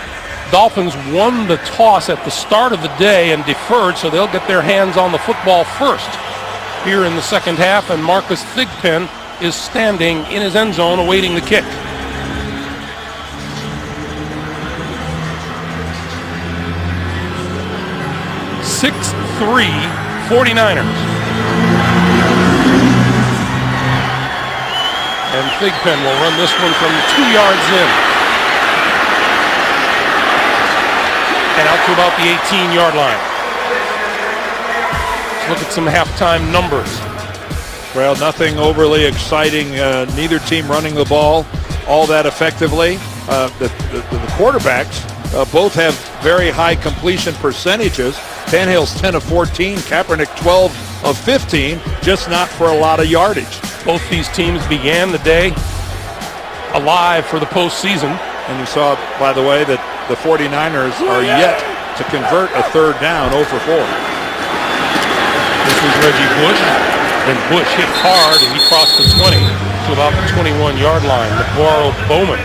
Dolphins won the toss at the start of the day and deferred, so they'll get their hands on the football first here in the second half, and Marcus Thigpen is standing in his end zone awaiting the kick. (6-3) 49ers. And Thigpen will run this one from 2 yards in. And out to about the 18-yard line. Look at some halftime numbers. Well, nothing overly exciting. Neither team running the ball all that effectively. The quarterbacks both have very high completion percentages. Tannehill's 10 of 14, Kaepernick 12 of 15, just not for a lot of yardage. Both these teams began the day alive for the postseason. And you saw, by the way, that the 49ers are yet to convert a third down 0 for 4. This was Reggie Bush. Then Bush hit hard, and he crossed the 20 to about the 21-yard line. LeVar Bowman,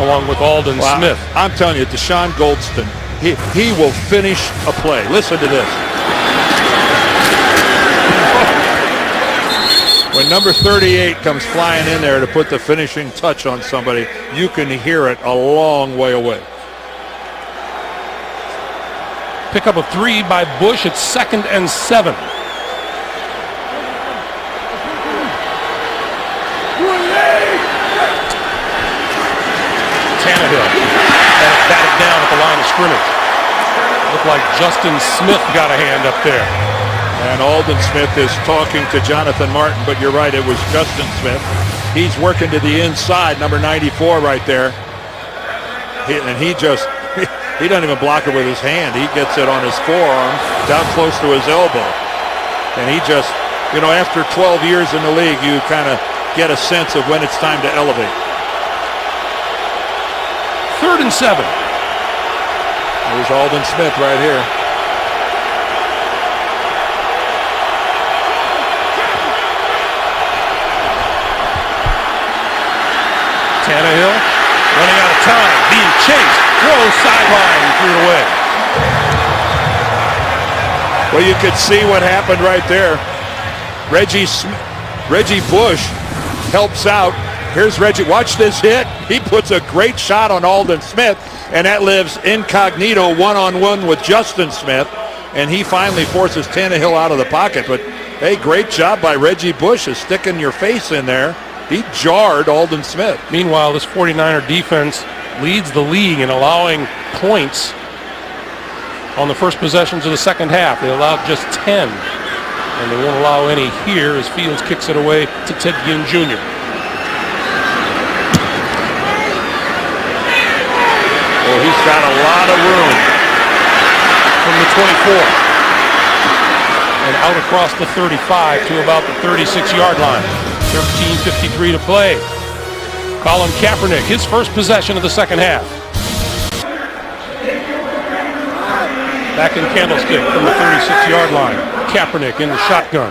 along with Aldon Smith. I'm telling you, Deshaun Goldston, he will finish a play. Listen to this. When number 38 comes flying in there to put the finishing touch on somebody, you can hear it a long way away. Pick up a 3 by Bush. It's 2nd and 7. Tannehill had it batted down at the line of scrimmage. Looked like Justin Smith got a hand up there. And Aldon Smith is talking to Jonathan Martin, but you're right, it was Justin Smith. He's working to the inside, number 94 right there. He doesn't even block it with his hand. He gets it on his forearm, down close to his elbow. And he just, after 12 years in the league, you kind of get a sense of when it's time to elevate. 3rd and 7. There's Aldon Smith right here. Tannehill running out of time, being chased, throws sideline, threw it away. Well, you could see what happened right there. Reggie Bush helps out. Here's Reggie. Watch this hit. He puts a great shot on Aldon Smith, and that lives incognito one-on-one with Justin Smith, and he finally forces Tannehill out of the pocket. But, hey, great job by Reggie Bush of sticking your face in there. He jarred Aldon Smith. Meanwhile, this 49er defense leads the league in allowing points on the first possessions of the second half. They allowed just 10, and they won't allow any here as Fields kicks it away to Ted Ginn Jr. Oh, he's got a lot of room. From the 24. And out across the 35 to about the 36-yard line. 13:53 to play. Colin Kaepernick, his first possession of the second half. Back in Candlestick from the 36-yard line. Kaepernick in the shotgun.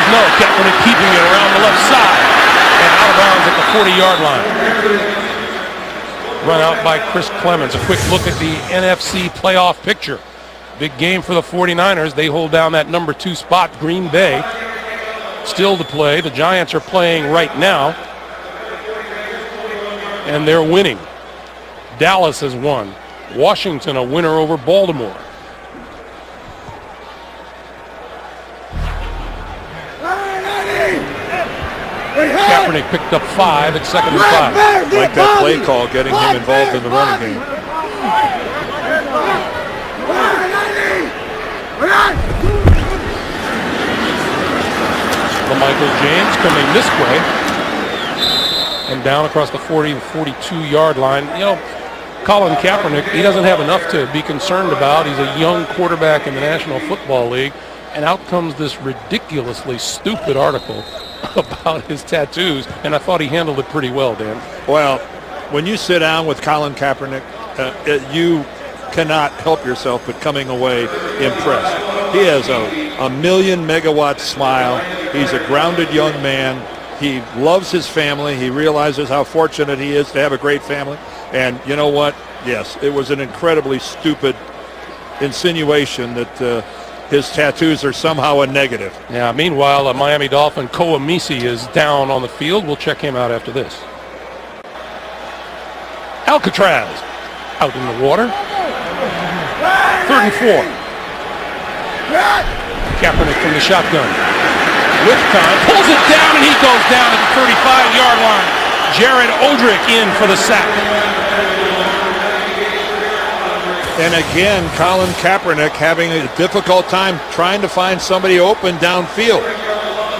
No, Kaepernick keeping it around the left side and out of bounds at the 40-yard line. Run out by Chris Clemens. A quick look at the NFC playoff picture. Big game for the 49ers. They hold down that number 2 spot. Green Bay still to play. The Giants are playing right now, and they're winning. Dallas has won. Washington a winner over Baltimore. Kaepernick picked up 5 at 2nd and 5. Like that play call, getting him involved in the running game. Michael James coming this way and down across the 40 to 42-yard line. You know, Colin Kaepernick, he doesn't have enough to be concerned about. He's a young quarterback in the National Football League, and out comes this ridiculously stupid article about his tattoos, and I thought he handled it pretty well, Dan. Well, when you sit down with Colin Kaepernick, you cannot help yourself but coming away impressed. He has a million megawatt smile. He's a grounded young man. He loves his family. He realizes how fortunate he is to have a great family. And you know what? Yes, it was an incredibly stupid insinuation that his tattoos are somehow a negative. Yeah, meanwhile, a Miami Dolphin, Koamisi, is down on the field. We'll check him out after this. Alcatraz out in the water. 3rd and 4. Kaepernick from the shotgun. With time, pulls it down, and he goes down at the 35-yard line. Jared Odrick in for the sack. And again, Colin Kaepernick having a difficult time trying to find somebody open downfield.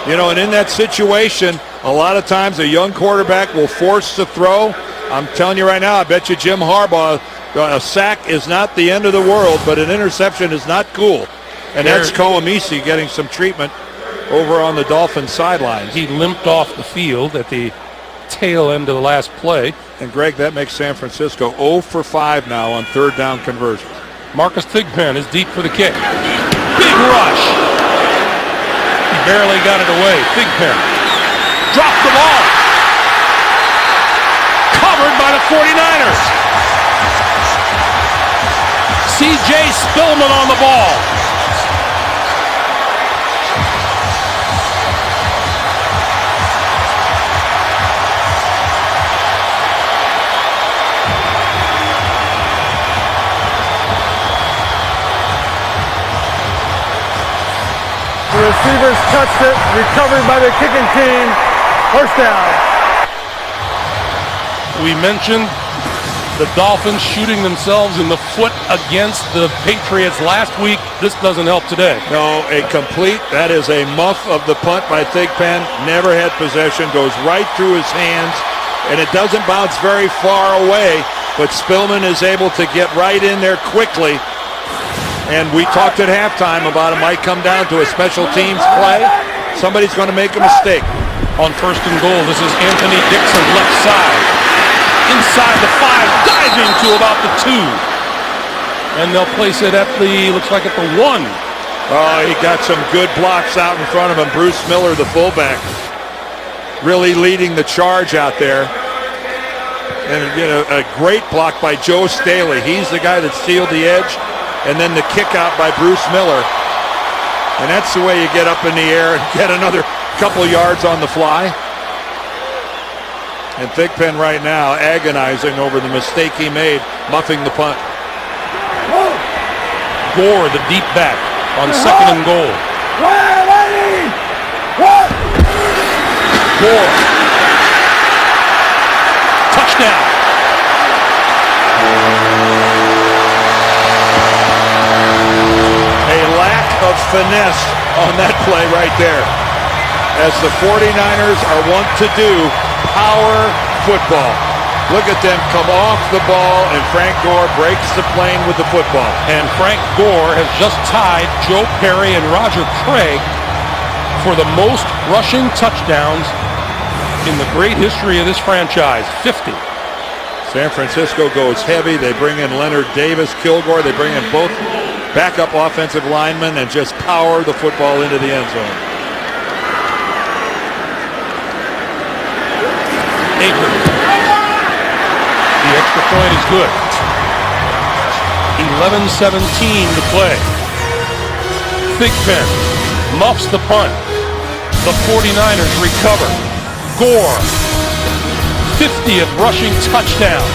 You know, and in that situation, a lot of times a young quarterback will force the throw. I'm telling you right now, I bet you Jim Harbaugh, a sack is not the end of the world, but an interception is not cool. And that's Koamisi getting some treatment over on the Dolphins sidelines. He limped off the field at the tail end of the last play. And Greg, that makes San Francisco 0 for 5 now on 3rd down conversions. Marcus Thigpen is deep for the kick. Big rush. He barely got it away. Thigpen dropped the ball. Covered by the 49ers. C.J. Spillman on the ball. The receivers touched it, recovered by the kicking team, 1st down. We mentioned the Dolphins shooting themselves in the foot against the Patriots last week. This doesn't help today. No, that is a muff of the punt by Thigpen. Never had possession, goes right through his hands, and it doesn't bounce very far away, but Spillman is able to get right in there quickly. And we talked at halftime about it might come down to a special teams play. Somebody's going to make a mistake. On 1st and goal, this is Anthony Dixon, left side. Inside the 5, diving to about the 2. And they'll place it at looks like at the 1. Oh, he got some good blocks out in front of him. Bruce Miller, the fullback, really leading the charge out there. And a great block by Joe Staley. He's the guy that sealed the edge. And then the kick out by Bruce Miller. And that's the way you get up in the air and get another couple yards on the fly. And Thigpen right now agonizing over the mistake he made, muffing the punt. Gore, the deep back, on 2nd and goal. Gore. Touchdown. Of finesse on that play right there, as the 49ers are wont to do power football. Look at them come off the ball, and Frank Gore breaks the plane with the football. And Frank Gore has just tied Joe Perry and Roger Craig for the most rushing touchdowns in the great history of this franchise, 50. San Francisco goes heavy. They bring in Leonard Davis, Kilgore. They bring in both backup offensive linemen and just power the football into the end zone. Akers. The extra point is good. 11:17 to play. Thigpen muffs the punt. The 49ers recover. Gore, 50th rushing touchdown.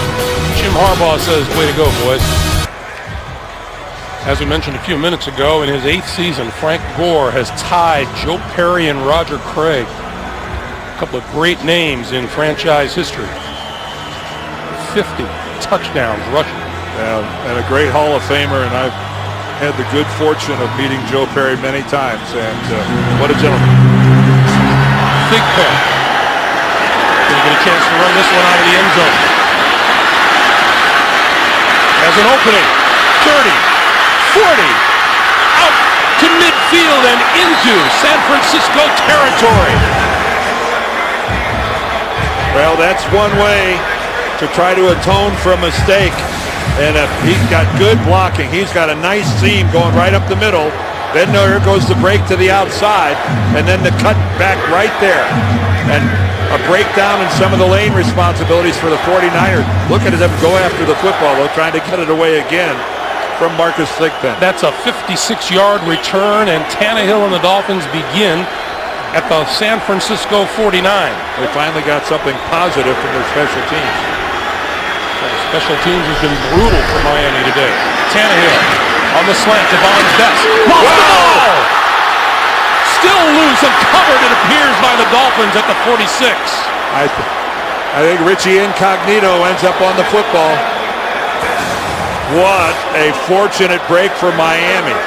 Jim Harbaugh says, way to go, boys. As we mentioned a few minutes ago, in his 8th season, Frank Gore has tied Joe Perry and Roger Craig A couple of great names in franchise history. 50 touchdowns rushing. And a great Hall of Famer, and I've had the good fortune of meeting Joe Perry many times, and what a gentleman. Thigpen going to get a chance to run this one out of the end zone. Has an opening. 30, 40, out to midfield and into San Francisco territory. Well, that's one way to try to atone for a mistake. And he's got good blocking. He's got a nice seam going right up the middle. Then there goes the break to the outside, and then the cut back right there. And a breakdown in some of the lane responsibilities for the 49ers. Look at them go after the football, though, trying to get it away again from Marcus Thigpen. That's a 56-yard return, and Tannehill and the Dolphins begin at the San Francisco 49. They finally got something positive from their special teams. Special teams has been brutal for Miami today. Tannehill on the slant to Von's best. Lost the ball! Still loose and covered, it appears, by the Dolphins at the 46. I think Richie Incognito ends up on the football. What a fortunate break for Miami.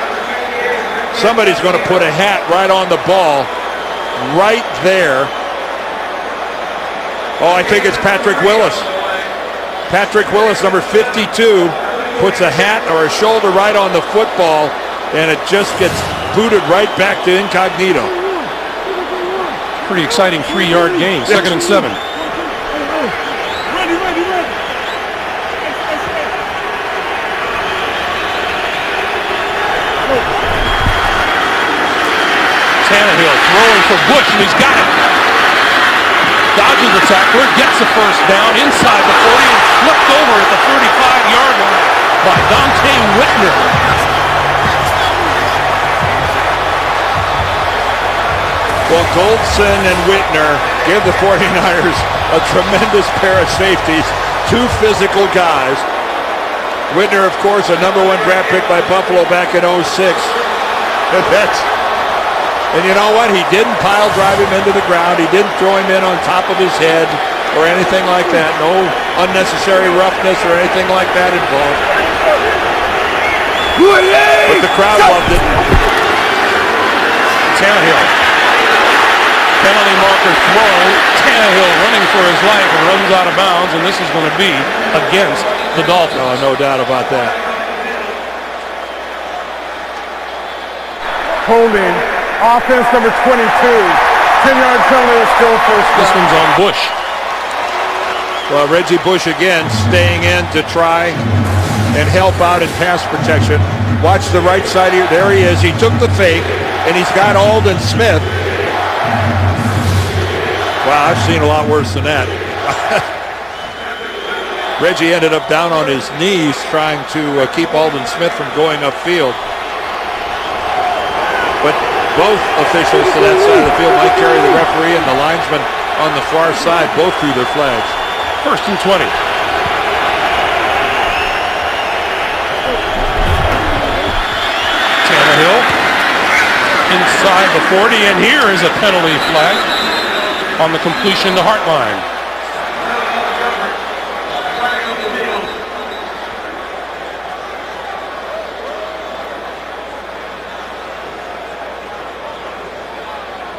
Somebody's going to put a hat right on the ball, right there. Oh, I think it's Patrick Willis. Patrick Willis, number 52, puts a hat or a shoulder right on the football, and it just gets booted right back to Incognito. Pretty exciting 3-yard gain, 2nd and 7. Tannehill throwing for Bush, and he's got it. Dodges the tackler, gets the first down inside the 40, and flipped over at the 35-yard line by Dante Whitner. Well, Goldson and Whitner give the 49ers a tremendous pair of safeties, two physical guys. Whitner, of course, a number 1 draft pick by Buffalo back in 06. And you know what? He didn't pile drive him into the ground. He didn't throw him in on top of his head or anything like that. No unnecessary roughness or anything like that involved. But the crowd loved it. Tannehill. Penalty marker throw. Tannehill running for his life and runs out of bounds, and this is going to be against the Dolphins. Oh, no doubt about that. Holding. Offense number 22. 10-yard penalty is still first down. This one's on Bush. Well, Reggie Bush again staying in to try and help out in pass protection. Watch the right side here. There he is. He took the fake, and he's got Aldon Smith. Wow, I've seen a lot worse than that. Reggie ended up down on his knees trying to keep Aldon Smith from going upfield. But both officials to that side of the field, Mike Carey, the referee, and the linesman on the far side, both threw their flags. 1st and 20. Tannehill inside the 40, and here is a penalty flag on the completion to Hartline.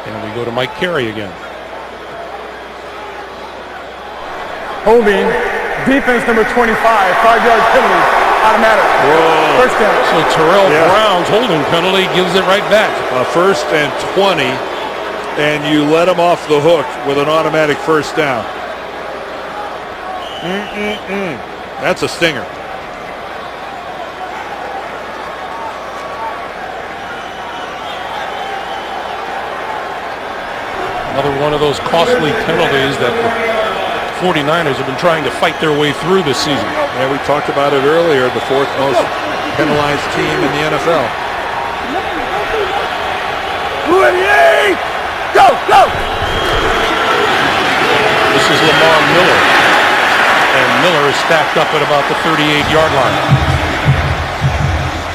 And we go to Mike Carey again. Holding. Defense number 25. 5-yard penalty. Automatic. Whoa. First down. So Terrell Brown's holding penalty gives it right back. 1st and 20, and you let him off the hook with an automatic first down. That's a stinger. Another one of those costly penalties that the 49ers have been trying to fight their way through this season. Yeah, we talked about it earlier, the 4th most penalized team in the NFL. Go, go! This is Lamar Miller. And Miller is stacked up at about the 38-yard line.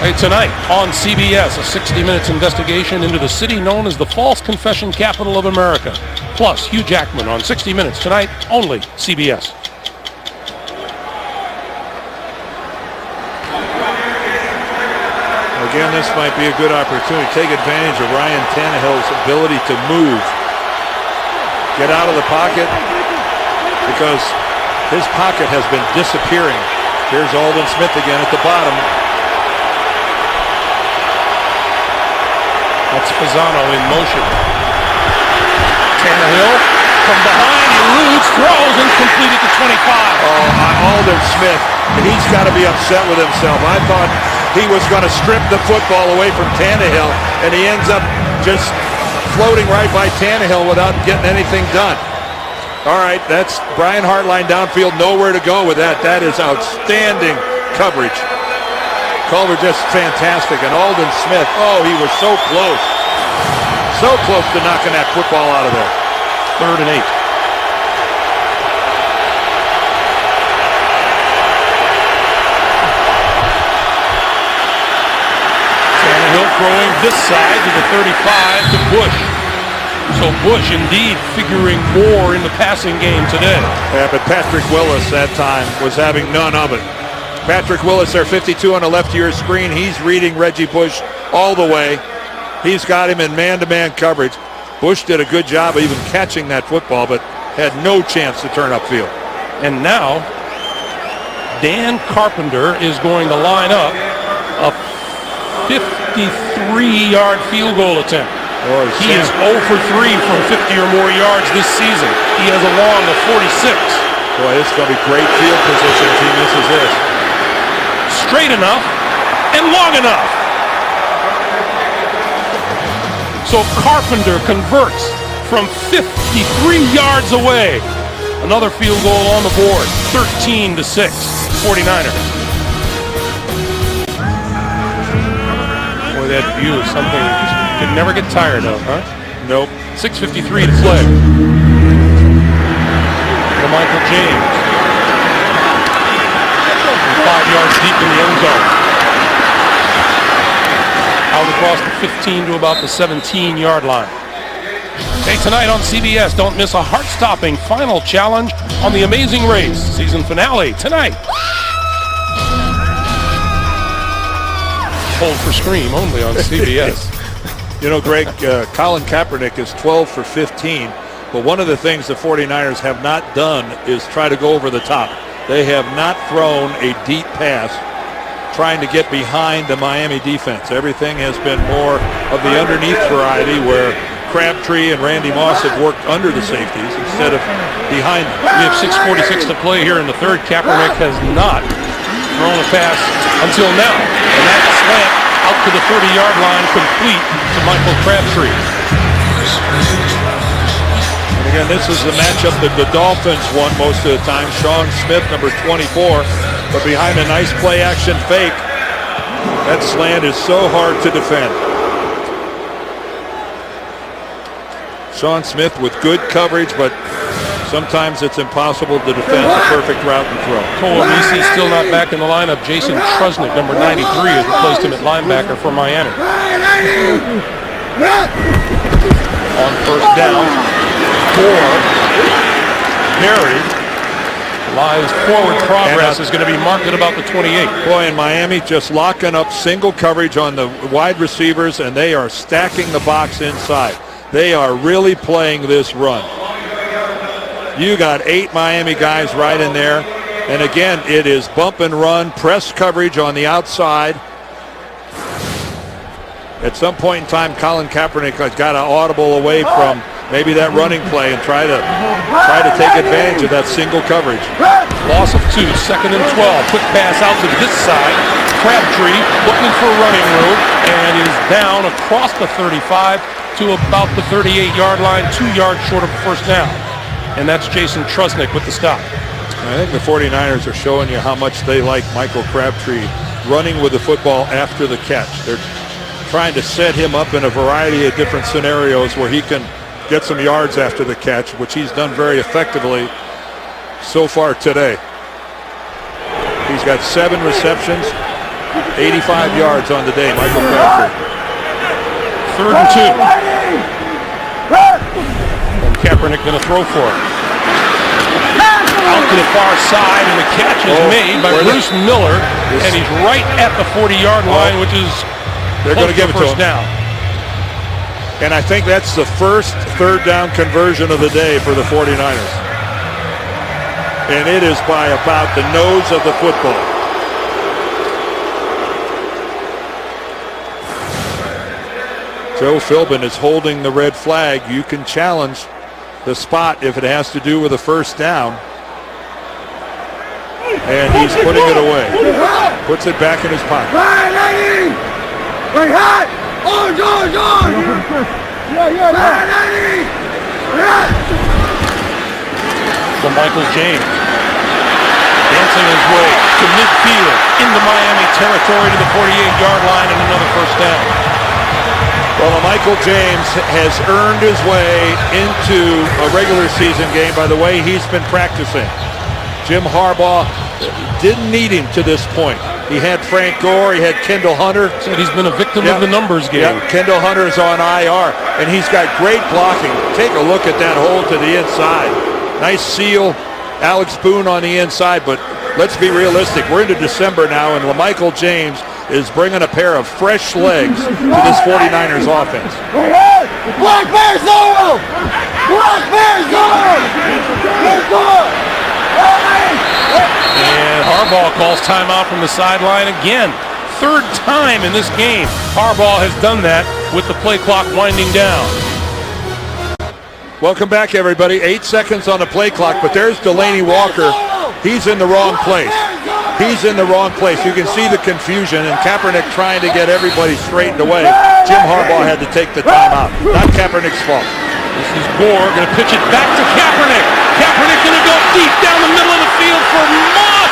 Hey, tonight on CBS, a 60 Minutes investigation into the city known as the false confession capital of America. Plus, Hugh Jackman on 60 Minutes tonight, only CBS. Again, this might be a good opportunity. Take advantage of Ryan Tannehill's ability to move. Get out of the pocket because his pocket has been disappearing. Here's Aldon Smith again at the bottom. That's Fasano in motion. Tannehill from behind, eludes, throws, incomplete at the 25. Oh, Aldon Smith, he's got to be upset with himself. I thought he was going to strip the football away from Tannehill, and he ends up just floating right by Tannehill without getting anything done. All right, that's Brian Hartline downfield, nowhere to go with that. That is outstanding coverage. Culver just fantastic, and Aldon Smith, oh, he was so close. So close to knocking that football out of there. 3rd and 8. Tannehill throwing this side to the 35 to Bush. So Bush indeed figuring more in the passing game today. Yeah, but Patrick Willis that time was having none of it. Patrick Willis, there 52 on the left of your screen. He's reading Reggie Bush all the way. He's got him in man-to-man coverage. Bush did a good job of even catching that football, but had no chance to turn upfield. And now Dan Carpenter is going to line up a 53-yard field goal attempt. Boy, he is 0 for 3 from 50 or more yards this season. He has a long of 46. Boy, this is going to be great field position if he misses this. Straight enough and long enough. So Carpenter converts from 53 yards away. Another field goal on the board. 13-6, 49ers. Boy, that view is something you could never get tired of, huh? Nope. 6:53 to play. To Michael James. 5 yards deep in the end zone. Out across the 15 to about the 17-yard line. Hey, tonight on CBS, don't miss a heart-stopping final challenge on The Amazing Race. Season finale tonight. Hold for Scream only on CBS. You know, Greg, Colin Kaepernick is 12 for 15, but one of the things the 49ers have not done is try to go over the top. They have not thrown a deep pass trying to get behind the Miami defense. Everything has been more of the underneath variety where Crabtree and Randy Moss have worked under the safeties instead of behind them. We have 6:46 to play here in the third. Kaepernick has not thrown a pass until now. And that slant out to the 30-yard line, complete to Michael Crabtree. And again, this is the matchup that the Dolphins won most of the time. Sean Smith, number 24, but behind a nice play-action fake. That slant is so hard to defend. Sean Smith with good coverage, but sometimes it's impossible to defend the perfect route and throw. Cole Reese still not back in the lineup. Jason Trusnick, number 93, has replaced him at linebacker for Miami. On first down, Harry lies forward. Progress is going to be marked at about the 28. Boy, in Miami, just locking up single coverage on the wide receivers, and they are stacking the box inside. They are really playing this run. You got 8 Miami guys right in there. And again, it is bump and run, press coverage on the outside. At some point in time, Colin Kaepernick got an audible away from maybe that running play and try to take advantage of that single coverage. Loss of 2, 2nd and 12. Quick pass out to this side. Crabtree looking for running room and is down across the 35 to about the 38-yard line, 2 yards short of first down. And that's Jason Trusnick with the stop. I think the 49ers are showing you how much they like Michael Crabtree running with the football after the catch. They're trying to set him up in a variety of different scenarios where he can get some yards after the catch, which he's done very effectively so far today. He's got 7 receptions, 85 yards on the day, Michael Crabtree. 3rd and 2. And Kaepernick going to throw for it. Out to the far side, and the catch is made by Bruce Miller, and he's right at the 40-yard line, which is they're going to give it to him. Down. And I think that's the first 3rd down conversion of the day for the 49ers. And it is by about the nose of the football. Joe Philbin is holding the red flag. You can challenge the spot if it has to do with a 1st down. And he's putting it away. Puts it back in his pocket. So Michael James dancing his way to midfield into Miami territory to the 48-yard line and another 1st down. Well, Michael James has earned his way into a regular season game by the way he's been practicing. Jim Harbaugh didn't need him to this point. He had Frank Gore, he had Kendall Hunter. Said he's been a victim of the numbers game. Yeah, Kendall Hunter's on IR, and he's got great blocking. Take a look at that hole to the inside. Nice seal, Alex Boone on the inside, but let's be realistic. We're into December now, and LaMichael James is bringing a pair of fresh legs to this 49ers offense. Black Bear Zone! Black Bear Zone! Let's go! And Harbaugh calls timeout from the sideline again. 3rd time in this game Harbaugh has done that with the play clock winding down. Welcome back, everybody. 8 seconds on the play clock, but there's Delaney Walker. He's in the wrong place. He's in the wrong place. You can see the confusion, and Kaepernick trying to get everybody straightened away. Jim Harbaugh had to take the timeout. Not Kaepernick's fault. This is Gore going to pitch it back to Kaepernick. Kaepernick going to go deep down the middle of the field for Moss.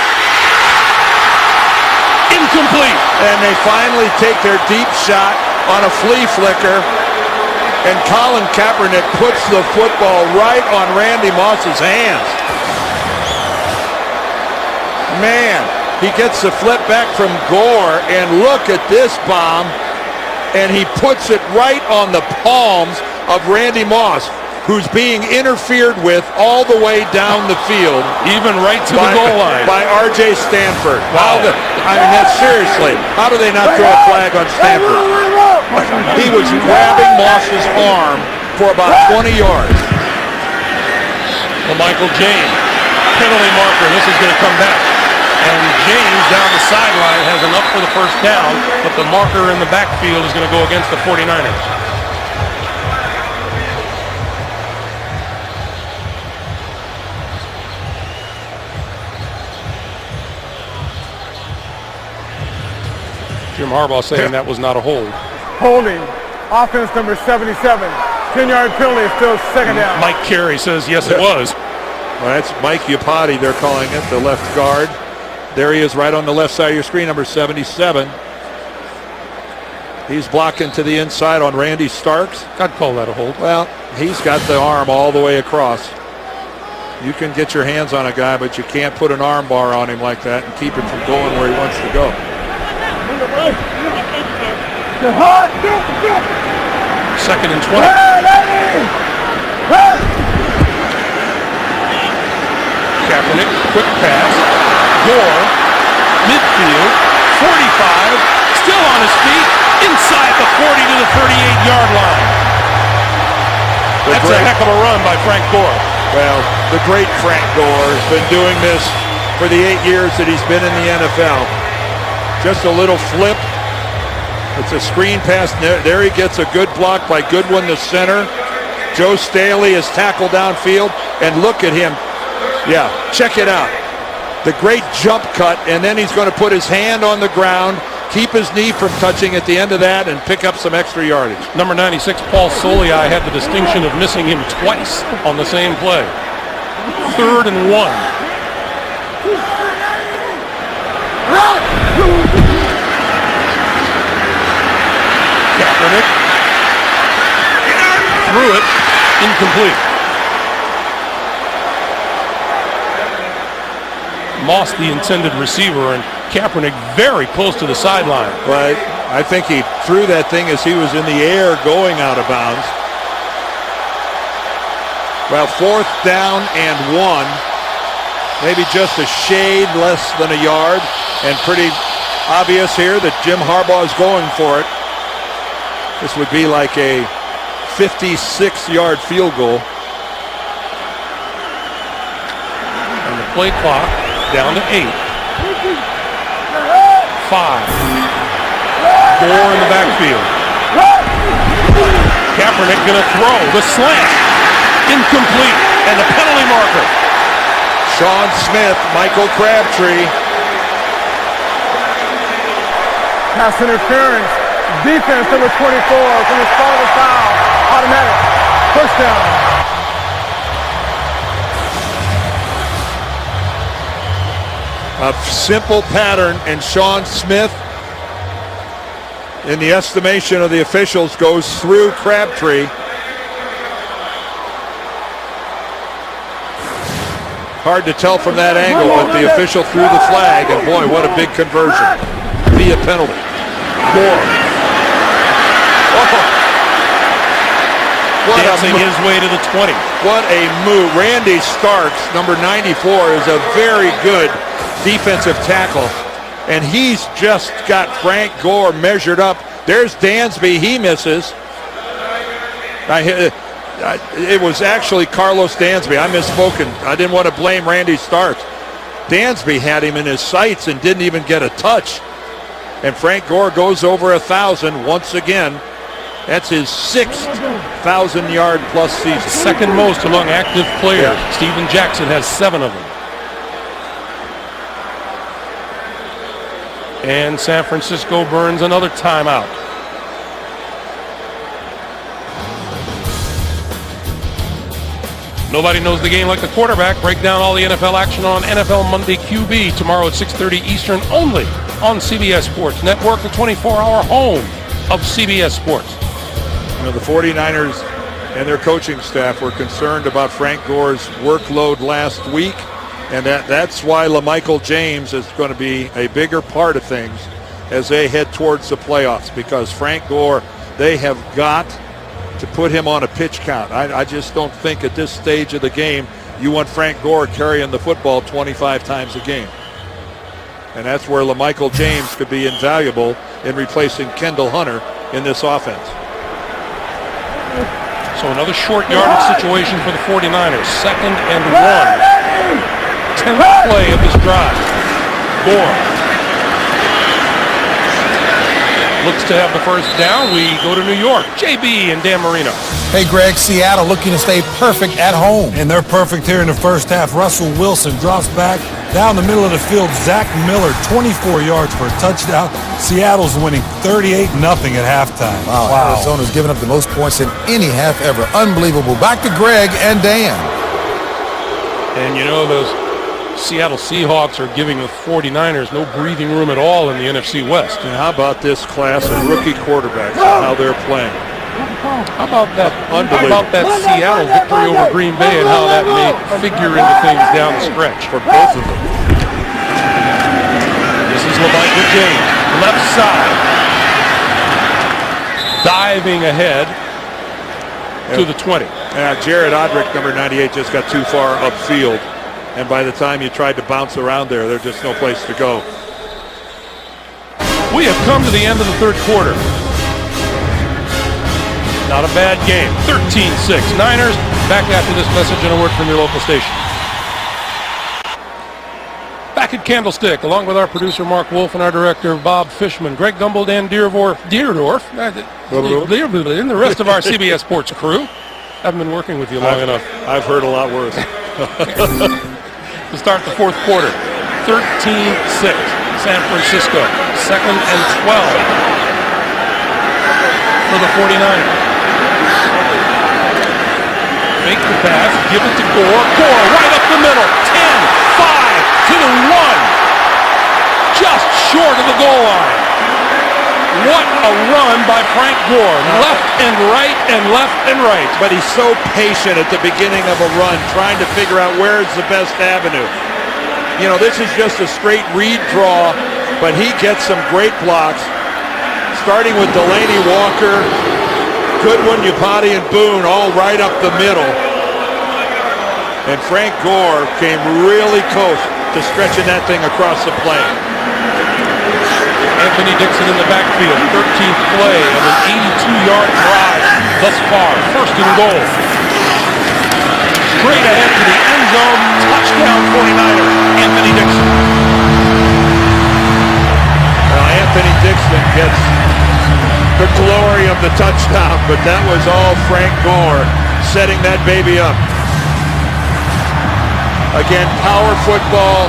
Incomplete. And they finally take their deep shot on a flea flicker, and Colin Kaepernick puts the football right on Randy Moss's hands. Man, he gets the flip back from Gore, and look at this bomb, and he puts it right on the palms of Randy Moss, who's being interfered with all the way down the field. Even right to the goal line. By R.J. Stanford. Wow. Seriously, how do they not throw a flag on Stanford? He was grabbing Moss's arm for about 20 yards. Well, Michael James, penalty marker. This is going to come back. And James down the sideline has enough for the 1st down, but the marker in the backfield is going to go against the 49ers. Jim Harbaugh saying that was not a hold. Holding. Offense number 77. 10-yard penalty, still 2nd down. Mike Carey says yes, it was. Well, that's Mike Iupati, they're calling it, the left guard. There he is right on the left side of your screen, number 77. He's blocking to the inside on Randy Starks. I'd call that a hold. Well, he's got the arm all the way across. You can get your hands on a guy, but you can't put an arm bar on him like that and keep him from going where he wants to go. Second and 20. Kaepernick, quick pass. Gore, midfield, 45, still on his feet, inside the 40 to the 38-yard line. That's a heck of a run by Frank Gore. Well, the great Frank Gore has been doing this for the 8 years that he's been in the NFL. Just a little flip. It's a screen pass. There he gets a good block by Goodwin, the center. Joe Staley is tackled downfield, and look at him. Yeah, check it out. The great jump cut, and then he's going to put his hand on the ground, keep his knee from touching at the end of that, and pick up some extra yardage. Number 96, Paul Soliai, had the distinction of missing him twice on the same play. 3rd and 1. Kaepernick threw it, incomplete. Moss, the intended receiver, and Kaepernick very close to the sideline. But I think he threw that thing as he was in the air going out of bounds. Well, 4th down and 1. Maybe just a shade less than a yard. And pretty obvious here that Jim Harbaugh is going for it. This would be like a 56-yard field goal. And the play clock down to 8. 5. Gore in the backfield. Kaepernick going to throw. The slant. Incomplete. And the penalty marker. Sean Smith, Michael Crabtree. Pass interference. Defense number 24 from his call to foul. Automatic. Push down. A simple pattern, and Sean Smith, in the estimation of the officials, goes through Crabtree. Hard to tell from that angle, but the official threw the flag, and boy, what a big conversion. Via penalty. Gore. Dancing his way to the 20. What a move. Randy Starks, number 94, is a very good defensive tackle, and he's just got Frank Gore measured up. There's Dansby. He misses. It was actually Carlos Dansby. I misspoken. I didn't want to blame Randy Starks. Dansby had him in his sights and didn't even get a touch. And Frank Gore goes over 1,000 once again. That's his 6th 1,000-yard plus season. Second most among active players. Yeah. Steven Jackson has 7 of them. And San Francisco burns another timeout. Nobody knows the game like the quarterback. Break down all the NFL action on NFL Monday QB tomorrow at 6:30 Eastern only on CBS Sports Network, the 24-hour home of CBS Sports. You know, the 49ers and their coaching staff were concerned about Frank Gore's workload last week, and that's why LaMichael James is going to be a bigger part of things as they head towards the playoffs, because Frank Gore, they have got to put him on a pitch count. I just don't think at this stage of the game you want Frank Gore carrying the football 25 times a game. And that's where LaMichael James could be invaluable in replacing Kendall Hunter in this offense. So another short yardage situation for the 49ers. 2nd and 1. 10th play of this drive. Gore looks to have the first down. We go to New York. JB and Dan Marino. Hey, Greg, Seattle looking to stay perfect at home. And they're perfect here in the first half. Russell Wilson drops back down the middle of the field. Zach Miller, 24 yards for a touchdown. Seattle's winning 38-0 at halftime. Wow. Arizona's given up the most points in any half ever. Unbelievable. Back to Greg and Dan. And you know, those Seattle Seahawks are giving the 49ers no breathing room at all in the NFC West. And how about this class of rookie quarterbacks, how they're playing? How about that Seattle victory over Green Bay and how that may figure into things down the stretch for both of them? This is LaMichael James, left side, diving ahead to the 20. Jared Odrick, number 98, just got too far upfield. And by the time you tried to bounce around there, there's just no place to go. We have come to the end of the third quarter. Not a bad game. 13-6. Niners back after this message and a word from your local station. Back at Candlestick, along with our producer Mark Wolf and our director Bob Fishman, Greg Gumbel, Dan Deerdorf, and the rest of our CBS Sports crew. Haven't been working with you long enough. I've heard a lot worse. To start the fourth quarter, 13-6, San Francisco, 2nd and 12 for the 49ers. Make the pass, give it to Gore. Gore right up the middle, 10-5 to the 1, just short of the goal line. What a run by Frank Gore, left and right and left and right. But he's so patient at the beginning of a run, trying to figure out where's the best avenue. You know, this is just a straight read draw but he gets some great blocks, starting with Delaney Walker, Goodwin, Upati, and Boone all right up the middle. And Frank Gore came really close to stretching that thing across the plane. Anthony Dixon in the backfield, 13th play of an 82-yard drive thus far. First and goal. Straight ahead to the end zone. Touchdown 49ers. Anthony Dixon. Now Anthony Dixon gets the glory of the touchdown, but that was all Frank Gore setting that baby up. Again, power football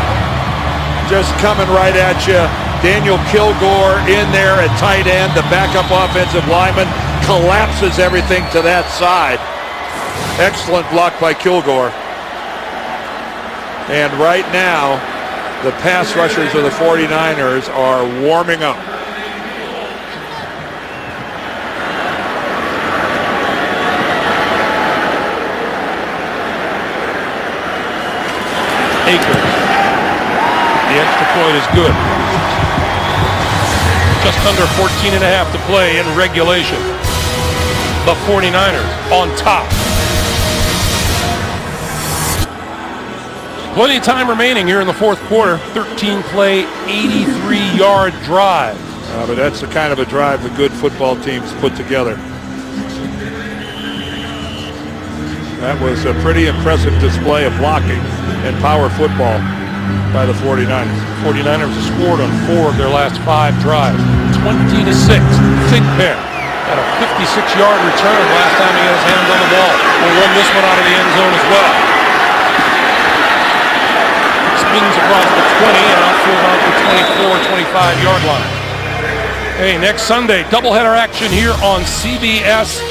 just coming right at you. Daniel Kilgore in there at tight end. The backup offensive lineman collapses everything to that side. Excellent block by Kilgore. And right now, the pass rushers of the 49ers are warming up. Akers. The extra point is good. Just under 14 and a half to play in regulation. The 49ers on top. Plenty of time remaining here in the fourth quarter. 13-play, 83-yard drive. But that's the kind of a drive the good football teams put together. That was a pretty impressive display of blocking and power football by the 49ers. 49ers have scored on 4 of their last 5 drives. 20-6. Thigpen had a 56-yard return last time he got his hands on the ball. Will run this one out of the end zone as well. Spins across the 20 and outfield out the 24-25-yard line. Hey, next Sunday, doubleheader action here on CBS.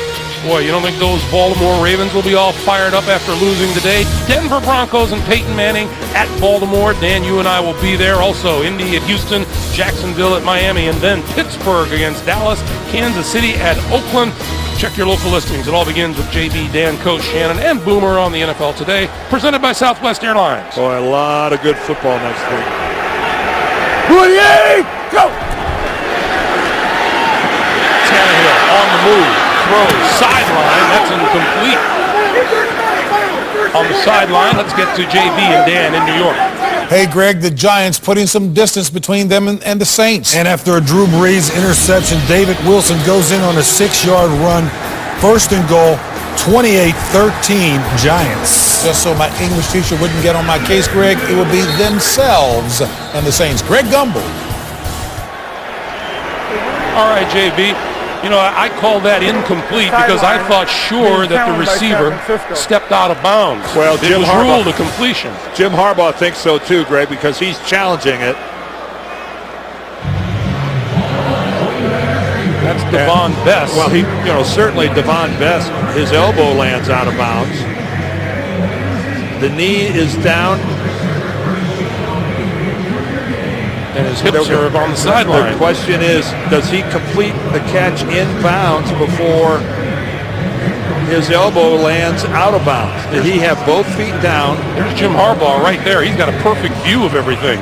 Boy, you don't think those Baltimore Ravens will be all fired up after losing today? Denver Broncos and Peyton Manning at Baltimore. Dan, you and I will be there. Also, Indy at Houston, Jacksonville at Miami, and then Pittsburgh against Dallas, Kansas City at Oakland. Check your local listings. It all begins with JB, Dan, Coach Shannon, and Boomer on the NFL Today, presented by Southwest Airlines. Boy, a lot of good football next week. 28, go! Tannehill on the move. Throws sideline, that's incomplete. On the sideline, let's get to JB and Dan in New York. Hey, Greg, the Giants putting some distance between them and the Saints. And after a Drew Brees interception, David Wilson goes in on a 6-yard run. First and goal, 28-13 Giants. Just so my English teacher wouldn't get on my case, Greg, it would be themselves and the Saints. Greg Gumbel. All right, JB. You know, I call that incomplete because I thought sure that the receiver stepped out of bounds. Well, it was ruled a completion. Jim Harbaugh thinks so too, Greg, because he's challenging it. That's Devon Best. Well, certainly Devon Best, his elbow lands out of bounds. The knee is down. And his hips are on the sideline. The question is, does he complete the catch in bounds before his elbow lands out of bounds? Did he have both feet down? There's Jim Harbaugh right there. He's got a perfect view of everything.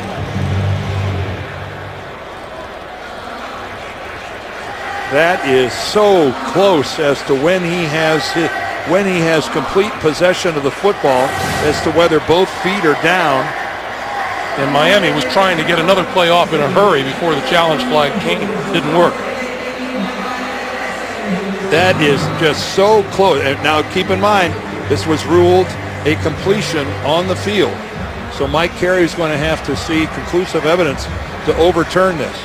That is so close as to when he has complete possession of the football as to whether both feet are down. And Miami was trying to get another play off in a hurry before the challenge flag came. Didn't work. That is just so close. And now keep in mind, this was ruled a completion on the field. So Mike Carey's going to have to see conclusive evidence to overturn this.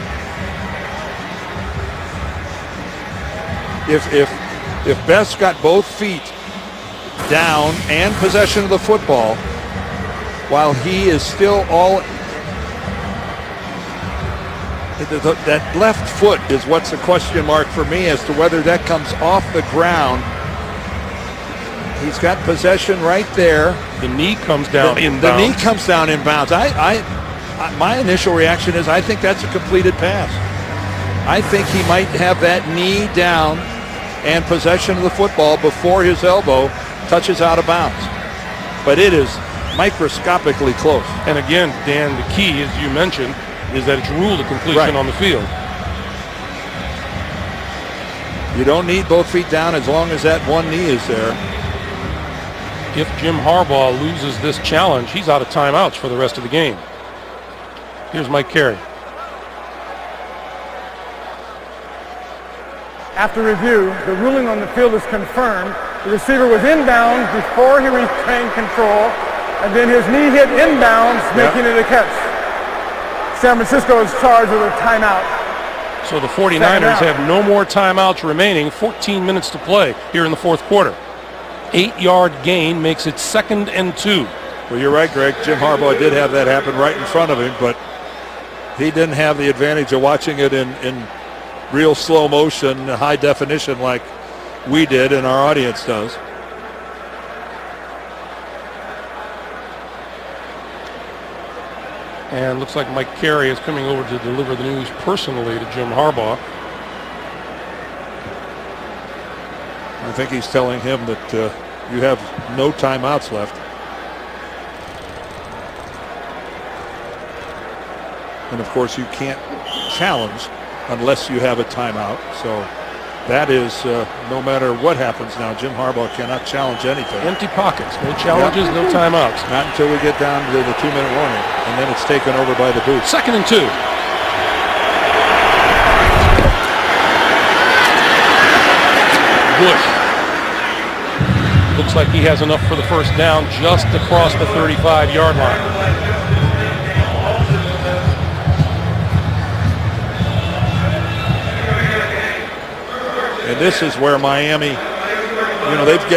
If Best got both feet down and possession of the football, while he is still that left foot is what's the question mark for me as to whether that comes off the ground. He's got possession right there. The knee comes down inbounds. The knee comes down inbounds. My initial reaction is I think that's a completed pass. I think he might have that knee down and possession of the football before his elbow touches out of bounds. But it is microscopically close. And again, Dan, the key, as you mentioned, is that it's ruled a completion on the field. You don't need both feet down as long as that one knee is there. If Jim Harbaugh loses this challenge, he's out of timeouts for the rest of the game. Here's Mike Carey. After review, the ruling on the field is confirmed. The receiver was inbounds before he retained control, and then his knee hit inbounds, making it a catch. San Francisco is charged with a timeout. So the 49ers have no more timeouts remaining, 14 minutes to play here in the fourth quarter. 8-yard gain makes it 2nd and 2. Well, you're right, Greg. Jim Harbaugh did have that happen right in front of him, but he didn't have the advantage of watching it in real slow motion, high definition like we did and our audience does. And looks like Mike Carey is coming over to deliver the news personally to Jim Harbaugh. I think he's telling him that you have no timeouts left. And of course you can't challenge unless you have a timeout. So that is, no matter what happens now, Jim Harbaugh cannot challenge anything. Empty pockets, no challenges, no timeouts. Not until we get down to the 2-minute warning, and then it's taken over by the booth. 2nd and 2. Bush. Looks like he has enough for the first down just across the 35-yard line. And this is where Miami,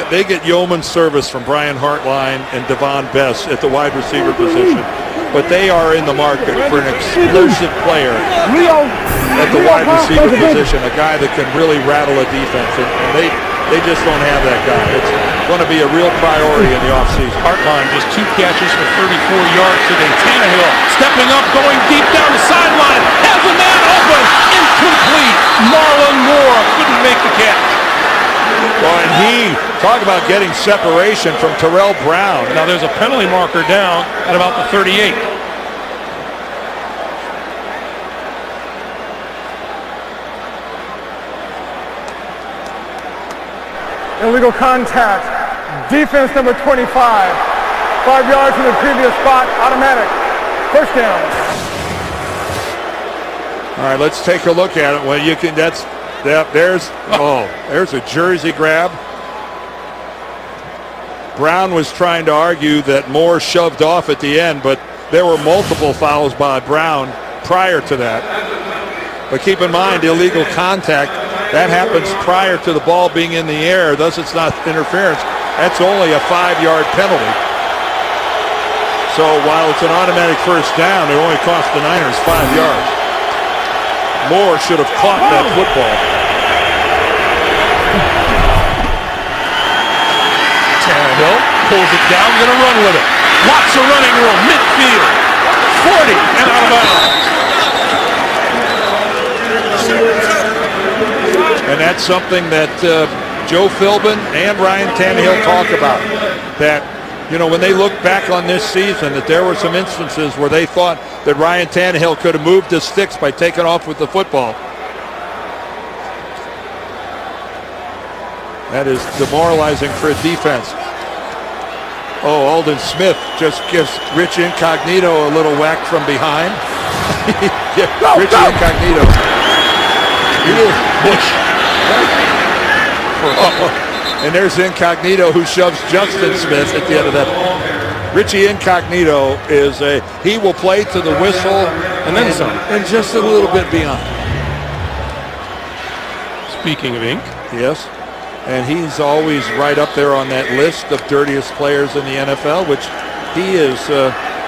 they get yeoman service from Brian Hartline and Devon Bess at the wide receiver position, but they are in the market for an explosive player at the wide receiver position, a guy that can really rattle a defense, and they just don't have that guy. It's going to be a real priority in the offseason. Hartline just 2 catches for 34 yards today. Tannehill stepping up, going deep down the sideline, has a man open, incomplete. Marlon Moore couldn't make the catch. Well, and talk about getting separation from Terrell Brown. Now there's a penalty marker down at about the 38. Illegal contact. Defense number 25. 5 yards from the previous spot. Automatic. First down. All right, let's take a look at it. Well, you can. There's a jersey grab. Brown was trying to argue that Moore shoved off at the end, but there were multiple fouls by Brown prior to that. But keep in mind, illegal contact, that happens prior to the ball being in the air, thus it's not interference. That's only a 5-yard penalty. So while it's an automatic first down, it only cost the Niners 5 yards. Moore should have caught that football. Tannehill pulls it down, going to run with it. Lots of running room, midfield. 40 and out of bounds. And that's something that Joe Philbin and Ryan Tannehill talk about. That, when they look back on this season, that there were some instances where they thought that Ryan Tannehill could have moved the sticks by taking off with the football. That is demoralizing for a defense. Oh, Aldon Smith just gives Rich Incognito a little whack from behind. Rich Incognito. Bush. And there's Incognito who shoves Justin Smith at the end of that. Richie Incognito he will play to the whistle and then some. And just a little bit beyond. Speaking of ink. Yes. And he's always right up there on that list of dirtiest players in the NFL, which he is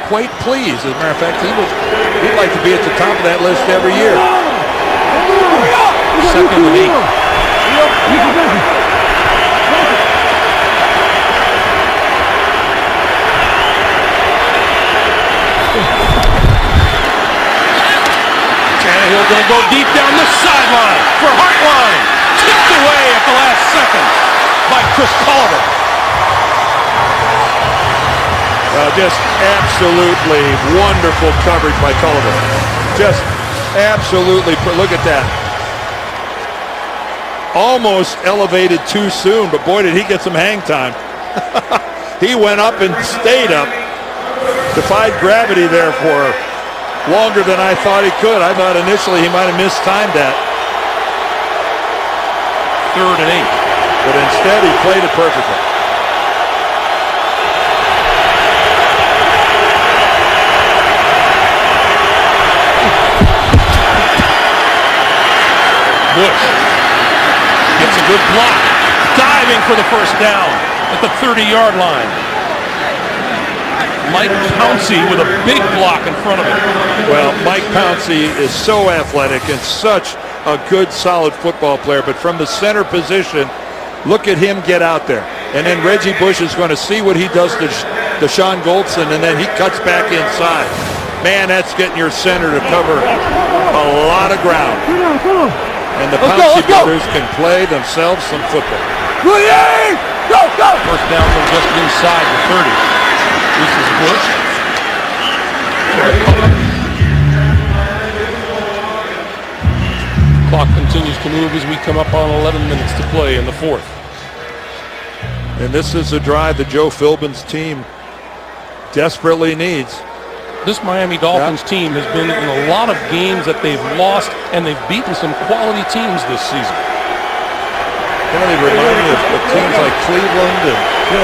quite pleased. As a matter of fact, he'd like to be at the top of that list every year. 2nd and 8. Tannehill going to go deep down the sideline for Hartline. Tipped away at the last second by Chris Culliver. Just absolutely wonderful coverage by Culliver. just absolutely, look at that. Almost elevated too soon, but boy, did he get some hang time. He went up and stayed up. Defied gravity there for longer than I thought he could. I thought initially he might have mistimed that. 3rd and 8. But instead he played it perfectly. Bush gets a good block, diving for the first down at the 30-yard line. Mike Pouncey with a big block in front of him. Well, Mike Pouncey is so athletic and such a good, solid football player. But from the center position, look at him get out there. And then Reggie Bush is going to see what he does to Sean Goldson, and then he cuts back inside. Man, that's getting your center to cover a lot of ground. And the Pouncey brothers can play themselves some football. Go! First down from just inside the 30. This is Bush. Clock continues to move as we come up on 11 minutes to play in the 4th. And this is a drive that Joe Philbin's team desperately needs. This Miami Dolphins team has been in a lot of games that they've lost, and they've beaten some quality teams this season. Yeah, they remind me of teams like Cleveland, and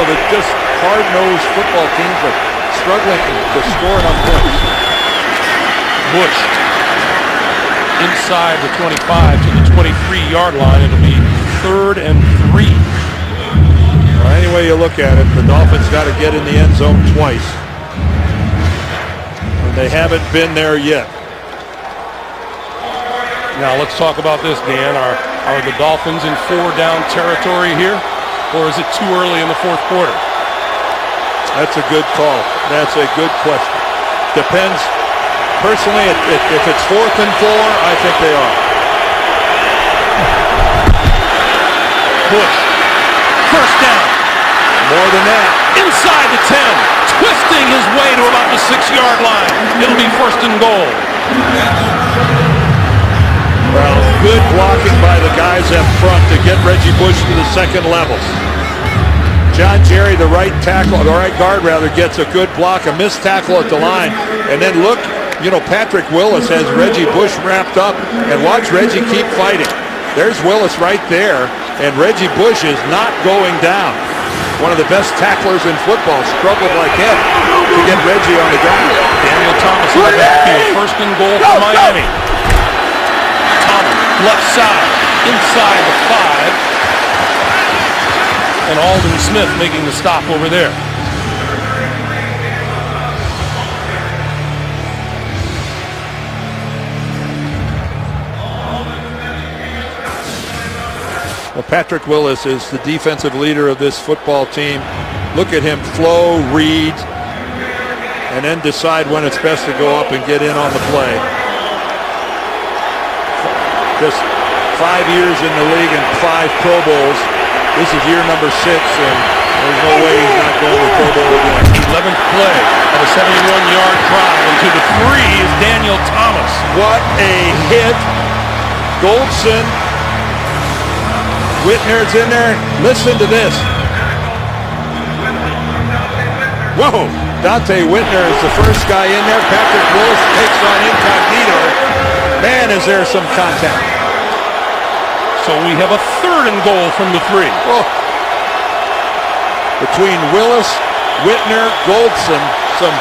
they're just hard-nosed football teams that struggling to score enough points. Bush inside the 25 to the 23-yard line. It'll be 3rd and 3. Well, any way you look at it, the Dolphins got to get in the end zone twice. They haven't been there yet. Now let's talk about this, Dan. Are the Dolphins in 4-down territory here, or is it too early in the 4th quarter? That's a good call. That's a good question. Depends. Personally, if it's 4th and 4, I think they are. Bush, first down. More than that. Inside the 10. Twisting his way to about the 6-yard line. It'll be 1st and goal. Well, good blocking by the guys up front to get Reggie Bush to the second levels. John Jerry, the right guard gets a good block, a missed tackle at the line. And then look, Patrick Willis has Reggie Bush wrapped up, and watch Reggie keep fighting. There's Willis right there, and Reggie Bush is not going down. One of the best tacklers in football struggled like him to get Reggie on the ground. Daniel Thomas in the backfield. 1st and goal for Miami. Thomas, left side, inside the 5. And Alden Smith making the stop over there. Well, Patrick Willis is the defensive leader of this football team. Look at him flow, read, and then decide when it's best to go up and get in on the play. Just 5 years in the league and 5 Pro Bowls. This is year number 6, and there's no way he's not going to Pro Bowl again. 11th play of a 71-yard drive, and to the 3 is Daniel Thomas. What a hit. Goldson. Whitner's in there. Listen to this. Whoa. Dante Whitner is the first guy in there. Patrick Willis takes on incognito. Man, is there some contact. So we have a 3rd and goal from the 3. Oh. Between Willis, Whitner, Goldson, some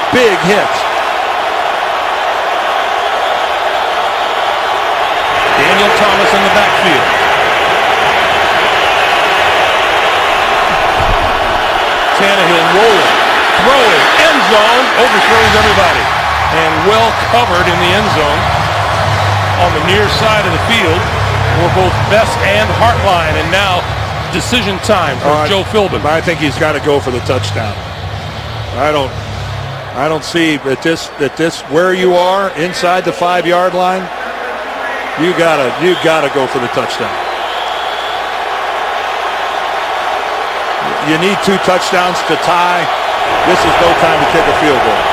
big hits. Daniel Thomas in the backfield. Tannehill rolling, throwing, end zone, overthrows everybody. And well covered in the end zone on the near side of the field were both Best and Hartline. And now decision time for Joe Philbin. I think he's got to go for the touchdown. I don't see that this where you are inside the 5-yard line. You gotta go for the touchdown. You need 2 touchdowns to tie. This is no time to kick a field goal.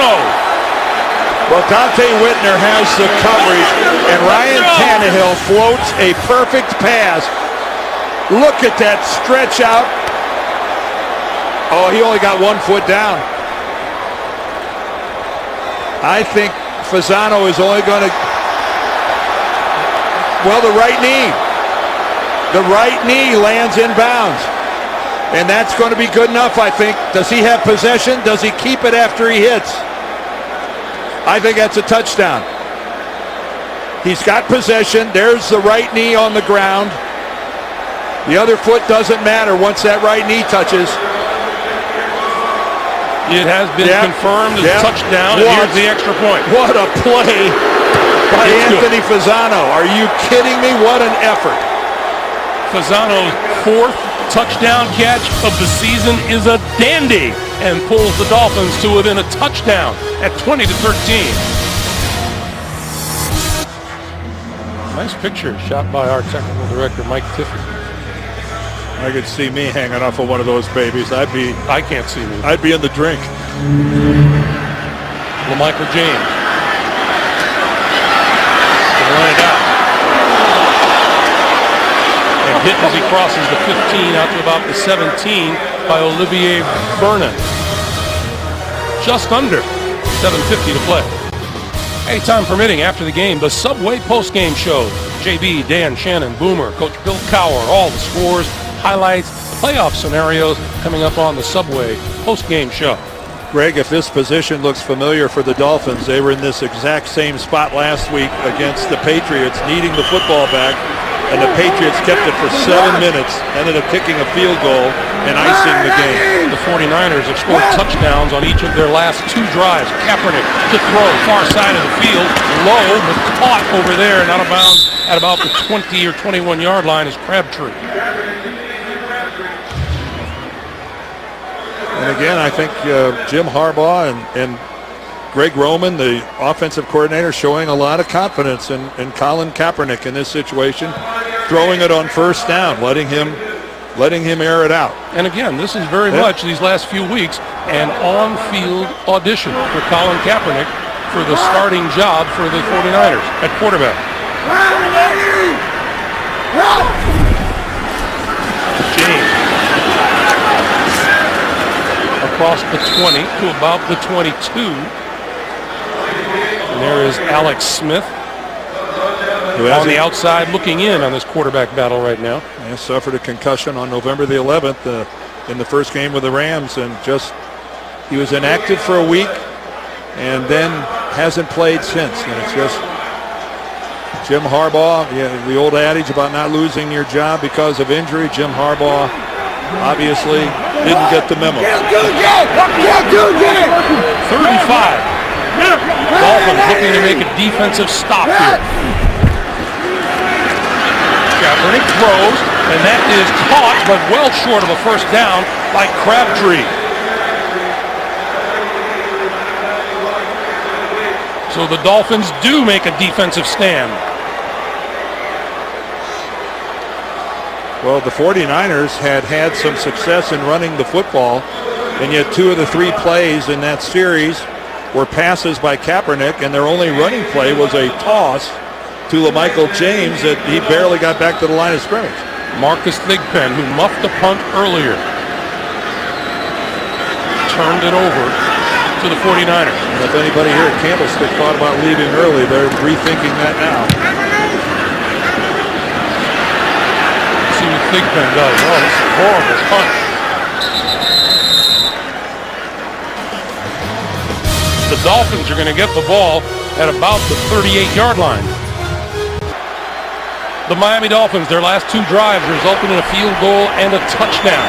Fasano. Well, Dante Whitner has the coverage, and Ryan Tannehill floats a perfect pass. Look at that stretch out. Oh, he only got 1 foot down. I think Fasano is only going to... Well, the right knee. The right knee lands in bounds. And that's going to be good enough, I think. Does he have possession? Does he keep it after he hits? I think that's a touchdown. He's got possession. There's the right knee on the ground. The other foot doesn't matter once that right knee touches. It has been confirmed as a touchdown, and here's the extra point. What a play by Anthony Fasano. Are you kidding me? What an effort. Fasano's 4th touchdown catch of the season is a dandy and pulls the Dolphins to within a touchdown at 20-13. Nice picture shot by our technical director, Mike Tiffany. I could see me hanging off of one of those babies. I can't see me. I'd be in the drink. LaMichael James. Run it out. And hit as he crosses the 15 out to about the 17 by Olivier Vernon. Just under 7:50 to play. Hey, time permitting, after the game, the Subway postgame show. JB, Dan, Shannon, Boomer, Coach Bill Cowher, all the scores, highlights, the playoff scenarios coming up on the Subway postgame show. Greg, if this position looks familiar for the Dolphins, they were in this exact same spot last week against the Patriots, needing the football back, and the Patriots kept it for 7 minutes, ended up kicking a field goal and icing the game. The 49ers have scored touchdowns on each of their last 2 drives. Kaepernick to throw, far side of the field, low, but caught over there and out of bounds at about the 20 or 21-yard line is Crabtree. And again, I think Jim Harbaugh and Greg Roman, the offensive coordinator, showing a lot of confidence in Colin Kaepernick in this situation, throwing it on first down, letting him air it out. And again, this is very much these last few weeks an on-field audition for Colin Kaepernick for the starting job for the 49ers at quarterback. James. Across the 20 to about the 22. And there is Alex Smith on the outside looking in on this quarterback battle right now. He suffered a concussion on November the 11th in the first game with the Rams, and he was inactive for a week and then hasn't played since. And it's just Jim Harbaugh, the old adage about not losing your job because of injury. Jim Harbaugh obviously didn't get the memo. 35. Dolphins looking to make a defensive stop here. Kaepernick throws, and that is caught, but well short of a first down by Crabtree. So the Dolphins do make a defensive stand. Well, the 49ers had some success in running the football, and yet 2 of the 3 plays in that series were passes by Kaepernick, and their only running play was a toss to LaMichael James that he barely got back to the line of scrimmage. Marcus Thigpen, who muffed the punt earlier, turned it over to the 49ers. And if anybody here at Candlestick thought about leaving early, they're rethinking that now. See what Thigpen does. Oh, this is a horrible punt. The Dolphins are going to get the ball at about the 38-yard line. The Miami Dolphins, their last 2 drives resulted in a field goal and a touchdown.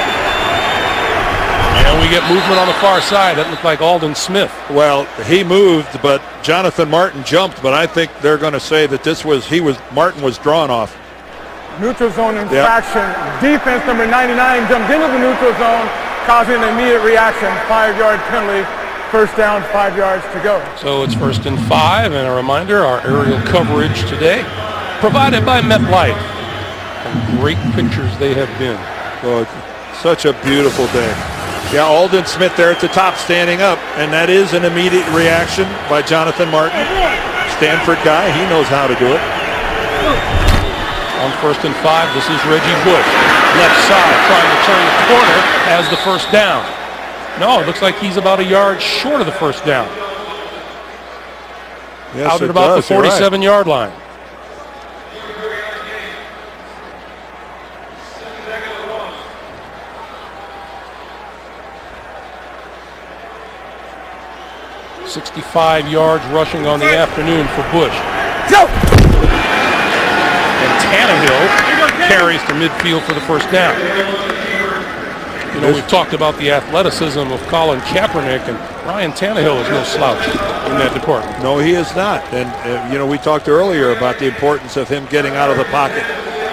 And we get movement on the far side. That looked like Aldon Smith. Well, he moved, but Jonathan Martin jumped. But I think they're going to say that Martin was drawn off. Neutral zone infraction. Defense number 99 jumped into the neutral zone, causing an immediate reaction. 5-yard penalty. First down, 5 yards to go. So it's 1st and 5, and a reminder, our aerial coverage today provided by MetLife. And great pictures they have been. Well, such a beautiful day. Yeah, Alden Smith there at the top standing up, and that is an immediate reaction by Jonathan Martin. Stanford guy, he knows how to do it. On 1st and 5, this is Reggie Bush. Left side, trying to turn the corner, has the first down. No, it looks like he's about a yard short of the first down. Yes, Out at about the 47-yard line. $65 yards rushing on the afternoon for Bush. Go! And Tannehill carries to midfield for the first down. You know, we've talked about the athleticism of Colin Kaepernick, and Ryan Tannehill is no slouch in that department. No, he is not. And, you know, we talked earlier about the importance of him getting out of the pocket,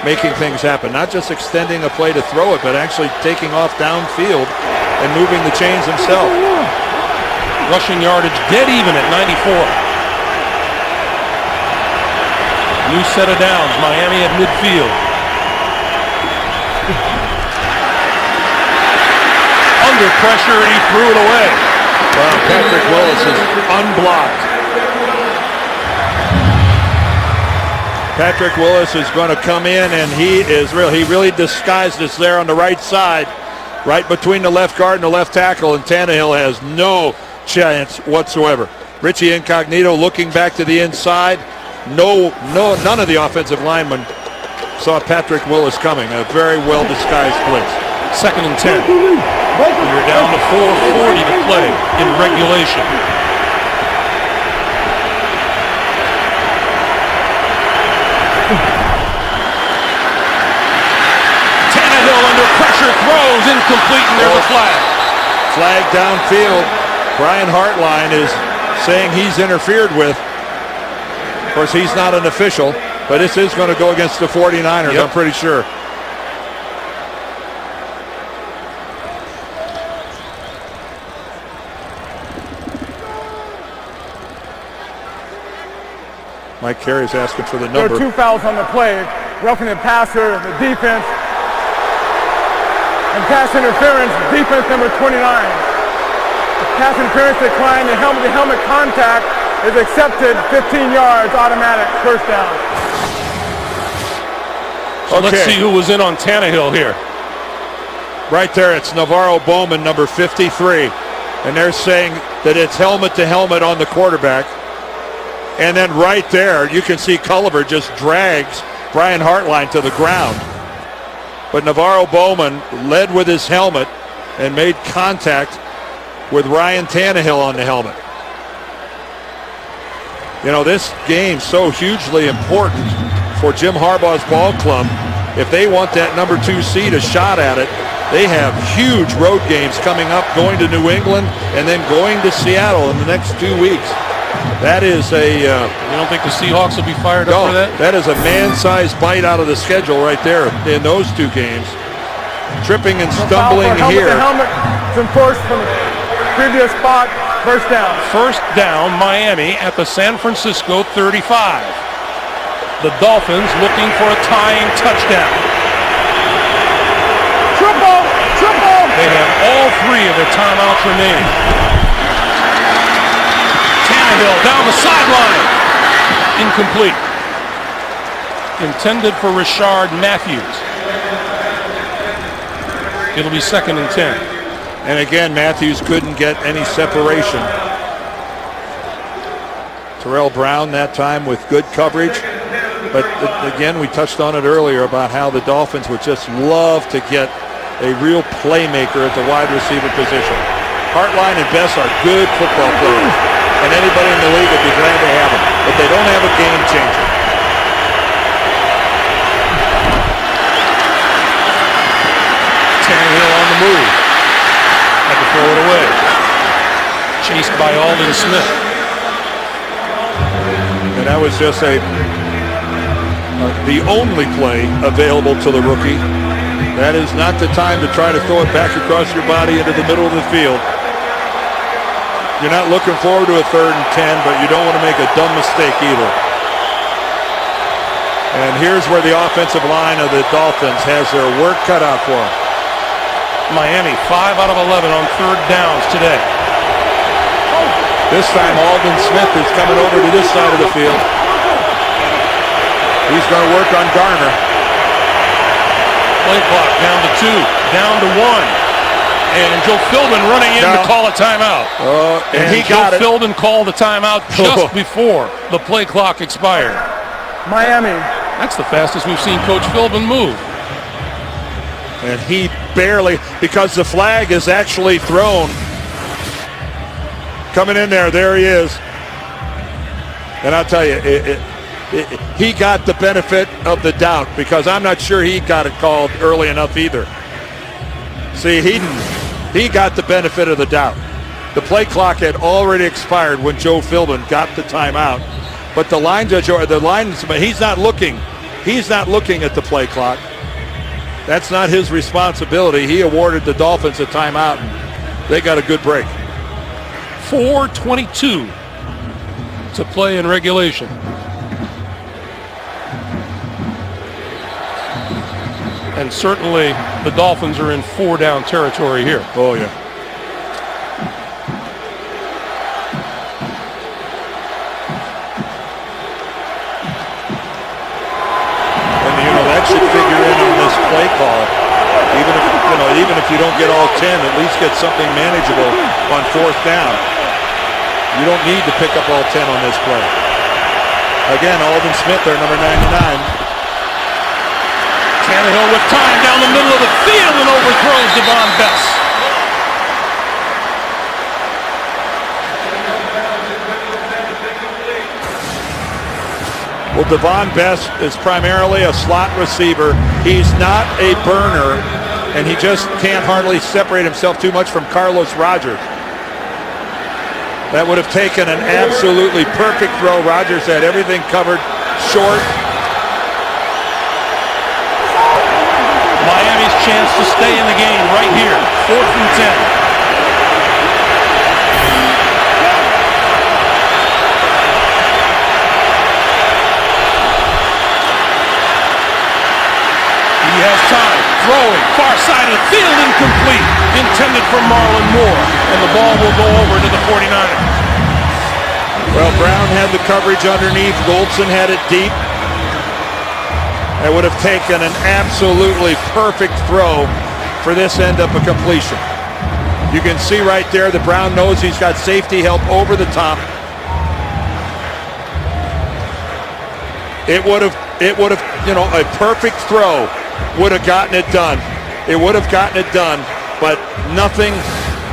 making things happen. Not just extending a play to throw it, but actually taking off downfield and moving the chains himself. Rushing yardage dead even at 94. New set of downs, Miami at midfield. Under pressure, and he threw it away. Well, Patrick Willis is unblocked. Patrick Willis is going to come in, and he really disguised us there on the right side, right between the left guard and the left tackle, and Tannehill has no chance whatsoever. Richie Incognito looking back to the inside. None of the offensive linemen saw Patrick Willis coming. A very well disguised blitz. 2nd and 10. We're down to 4:40 to play in regulation. Tannehill under pressure, throws incomplete, and there's a flag. Flag downfield. Brian Hartline is saying he's interfered with. Of course, he's not an official, but this is going to go against the 49ers, Yep. I'm pretty sure. Mike Carey's asking for the There number. are 2 fouls on the play. Roughing the passer, the defense, and pass interference, defense number 29. Pass interference decline, the helmet-to-helmet contact is accepted, 15 yards, automatic, first down. So let's see who was in on Tannehill here. Right there, it's Navarro Bowman, number 53. And they're saying that it's helmet-to-helmet on the quarterback. And then right there, you can see Culliver just drags Brian Hartline to the ground. But Navarro Bowman led with his helmet and made contact with Ryan Tannehill on the helmet. You know, this game's so hugely important for Jim Harbaugh's ball club. If they want that number 2 seed a shot at it, they have huge road games coming up, going to New England and then going to Seattle in the next 2 weeks. That is a... you don't think the Seahawks will be fired up for that? That is a man-sized bite out of the schedule right there in those 2 games. Tripping and stumbling here. Helmet is enforced from the previous spot, first down. First down, Miami at the San Francisco 35. The Dolphins looking for a tying touchdown. Triple! They have all 3 of their timeouts remaining. Tannehill down the sideline. Incomplete. Intended for Rashard Matthews. It'll be 2nd and 10. And again, Matthews couldn't get any separation. Terrell Brown that time with good coverage. But again, we touched on it earlier about how the Dolphins would just love to get a real playmaker at the wide receiver position. Hartline and Bess are good football players, and anybody in the league would be glad to have them, but they don't have a game changer. Tannehill on the move. Had to throw it away. Chased by Alden Smith. And that was just the only play available to the rookie. That is not the time to try to throw it back across your body into the middle of the field. You're not looking forward to a 3rd and 10, but you don't want to make a dumb mistake either. And here's where the offensive line of the Dolphins has their work cut out for them. Miami 5 out of 11 on third downs today. This time Aldon Smith is coming over to this side of the field. He's going to work on Garner. Play clock down to 2, down to 1. And Joe Philbin running in to call a timeout. And he Joe got it. Philbin called the timeout just before the play clock expired. Miami. That's the fastest we've seen Coach Philbin move. And he barely, because the flag is actually thrown. Coming in there he is. And I'll tell you, he got the benefit of the doubt, because I'm not sure he got it called early enough either. See, he got the benefit of the doubt. The play clock had already expired when Joe Philbin got the timeout. But the line judge, or the linesman, he's not looking at the play clock. That's not his responsibility. He awarded the Dolphins a timeout, and they got a good break. 4:22 to play in regulation. And certainly the Dolphins are in 4-down territory here. Oh, yeah. And, that should figure in on this play call. Even if you don't get all 10, at least get something manageable on fourth down. You don't need to pick up all 10 on this play. Again, Aldon Smith, their number 99. Tannehill with time down the middle of the field and overthrows Devon Bess. Well, Devon Bess is primarily a slot receiver. He's not a burner, and he just can't hardly separate himself too much from Carlos Rogers. That would have taken an absolutely perfect throw. Rogers had everything covered short. Miami's chance to stay in the game right here. 4th and 10. He has time. Throwing. Far side of the field. Incomplete. Intended for Marlon Moore. And the ball will go over to the 49ers. Well, Brown had the coverage underneath. Goldson had it deep. That would have taken an absolutely perfect throw for this end up a completion. You can see right there that Brown knows he's got safety help over the top. It would have, a perfect throw would have gotten it done. It would have gotten it done, but nothing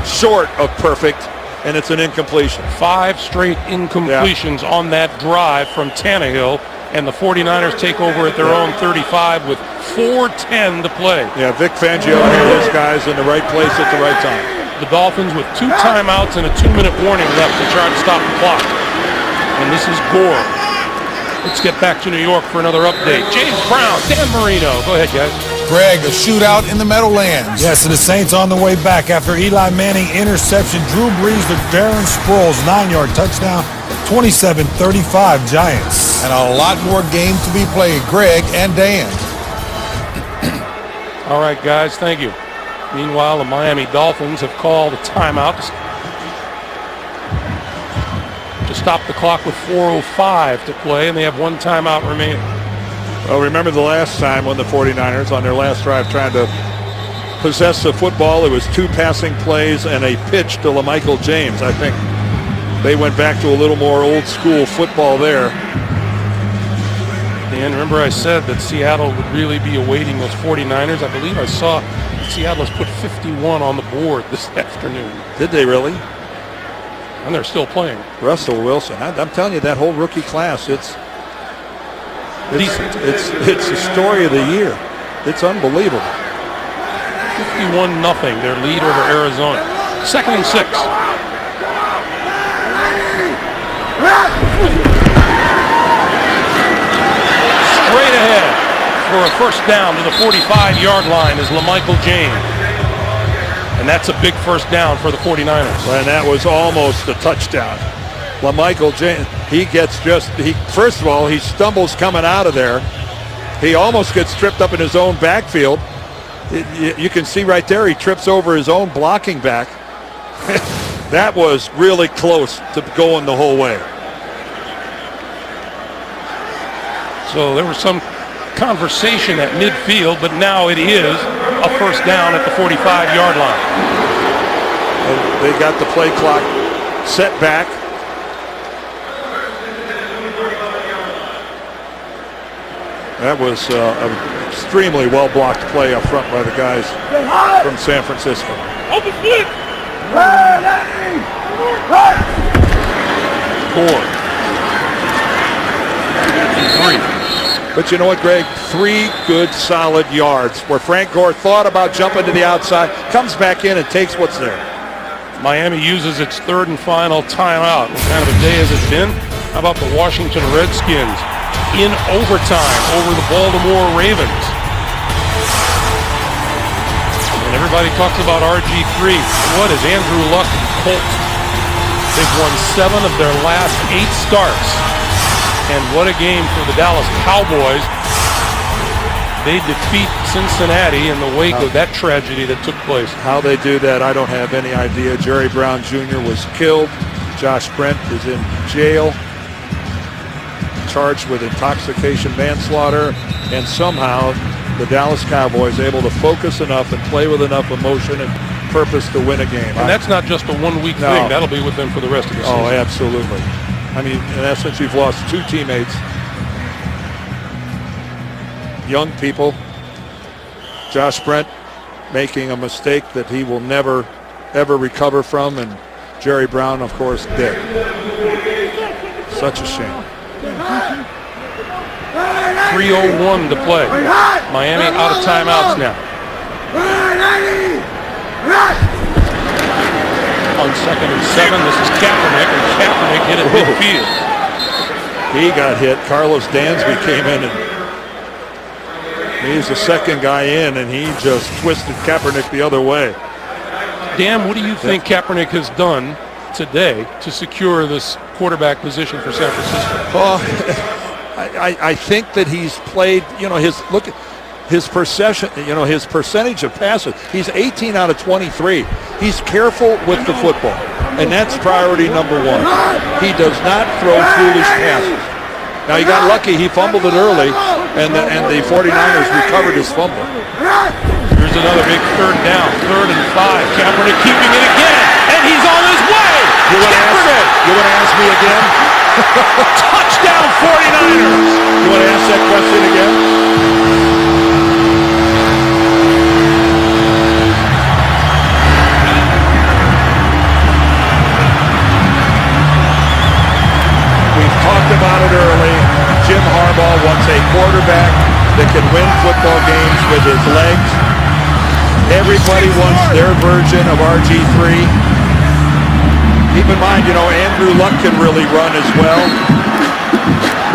short of perfect, and it's an incompletion. 5 straight incompletions on that drive from Tannehill. And the 49ers take over at their own 35 with 4:10 to play. Yeah, Vic Fangio had his guys in the right place at the right time. The Dolphins with 2 timeouts and a 2-minute warning left to try to stop the clock. And this is Gore. Let's get back to New York for another update. James Brown, Dan Marino. Go ahead, guys. Greg, a shootout in the Meadowlands. Yes, and the Saints on the way back after Eli Manning interception. Drew Brees to Darren Sproles 9-yard touchdown. 27-35 Giants. And a lot more game to be played. Greg and Dan. All right, guys, thank you. Meanwhile, the Miami Dolphins have called a timeout to stop the clock with 4:05 to play, and they have 1 timeout remaining. Well, remember the last time when the 49ers on their last drive tried to possess the football, it was 2 passing plays and a pitch to LaMichael James. I think they went back to a little more old school football there. And remember I said that Seattle would really be awaiting those 49ers. I believe I saw Seattle has put 51 on the board this afternoon. Did they really? And they're still playing. Russell Wilson. I'm telling you, that whole rookie class, it's decent. It's the story of the year. It's unbelievable. 51-0, their lead over Arizona. 2nd and 6. Straight ahead for a first down to the 45-yard line is LaMichael James. And that's a big first down for the 49ers. And that was almost a touchdown. LaMichael James, first of all, he stumbles coming out of there. He almost gets tripped up in his own backfield. You can see right there he trips over his own blocking back. That was really close to going the whole way. So there was some conversation at midfield, but now it is a first down at the 45-yard line. And they got the play clock set back. That was an extremely well-blocked play up front by the guys from San Francisco. Open flip! 4. But you know what, Greg? 3 good, solid yards where Frank Gore thought about jumping to the outside, comes back in and takes what's there. Miami uses its third and final timeout. What kind of a day has it been? How about the Washington Redskins in overtime over the Baltimore Ravens? And everybody talks about RG3. What is Andrew Luck and Colts? They've won 7 of their last 8 starts. And what a game for the Dallas Cowboys. They defeat Cincinnati in the wake of that tragedy that took place. How they do that, I don't have any idea. Jerry Brown Jr. was killed. Josh Brent is in jail, charged with intoxication manslaughter, and somehow the Dallas Cowboys able to focus enough and play with enough emotion and purpose to win a game. And that's not just a one-week thing. That'll be with them for the rest of the season. Oh, absolutely. I mean, in essence, you've lost 2 teammates, young people. Josh Brent making a mistake that he will never, ever recover from, and Jerry Brown, of course, dead. Such a shame. 3:01 to play. Miami out of timeouts now. On 2nd and 7, this is Kaepernick, and Kaepernick hit at midfield. He got hit. Carlos Dansby came in, and he's the second guy in, and he just twisted Kaepernick the other way. Dan, what do you think Kaepernick has done today to secure this quarterback position for San Francisco? Well, I think that he's played, his percentage of passes. He's 18 out of 23. He's careful with the football, and that's priority number 1. He does not throw foolish passes. Now, he got lucky. He fumbled it early, and the 49ers recovered his fumble. Here's another big third down, 3rd and 5. Kaepernick keeping it again, and he's on his way. You want to ask me again? Touchdown 49ers. You want to ask that question again? We've talked about it early. Jim Harbaugh wants a quarterback that can win football games with his legs. Everybody wants their version of RG3. Keep in mind, Andrew Luck can really run as well.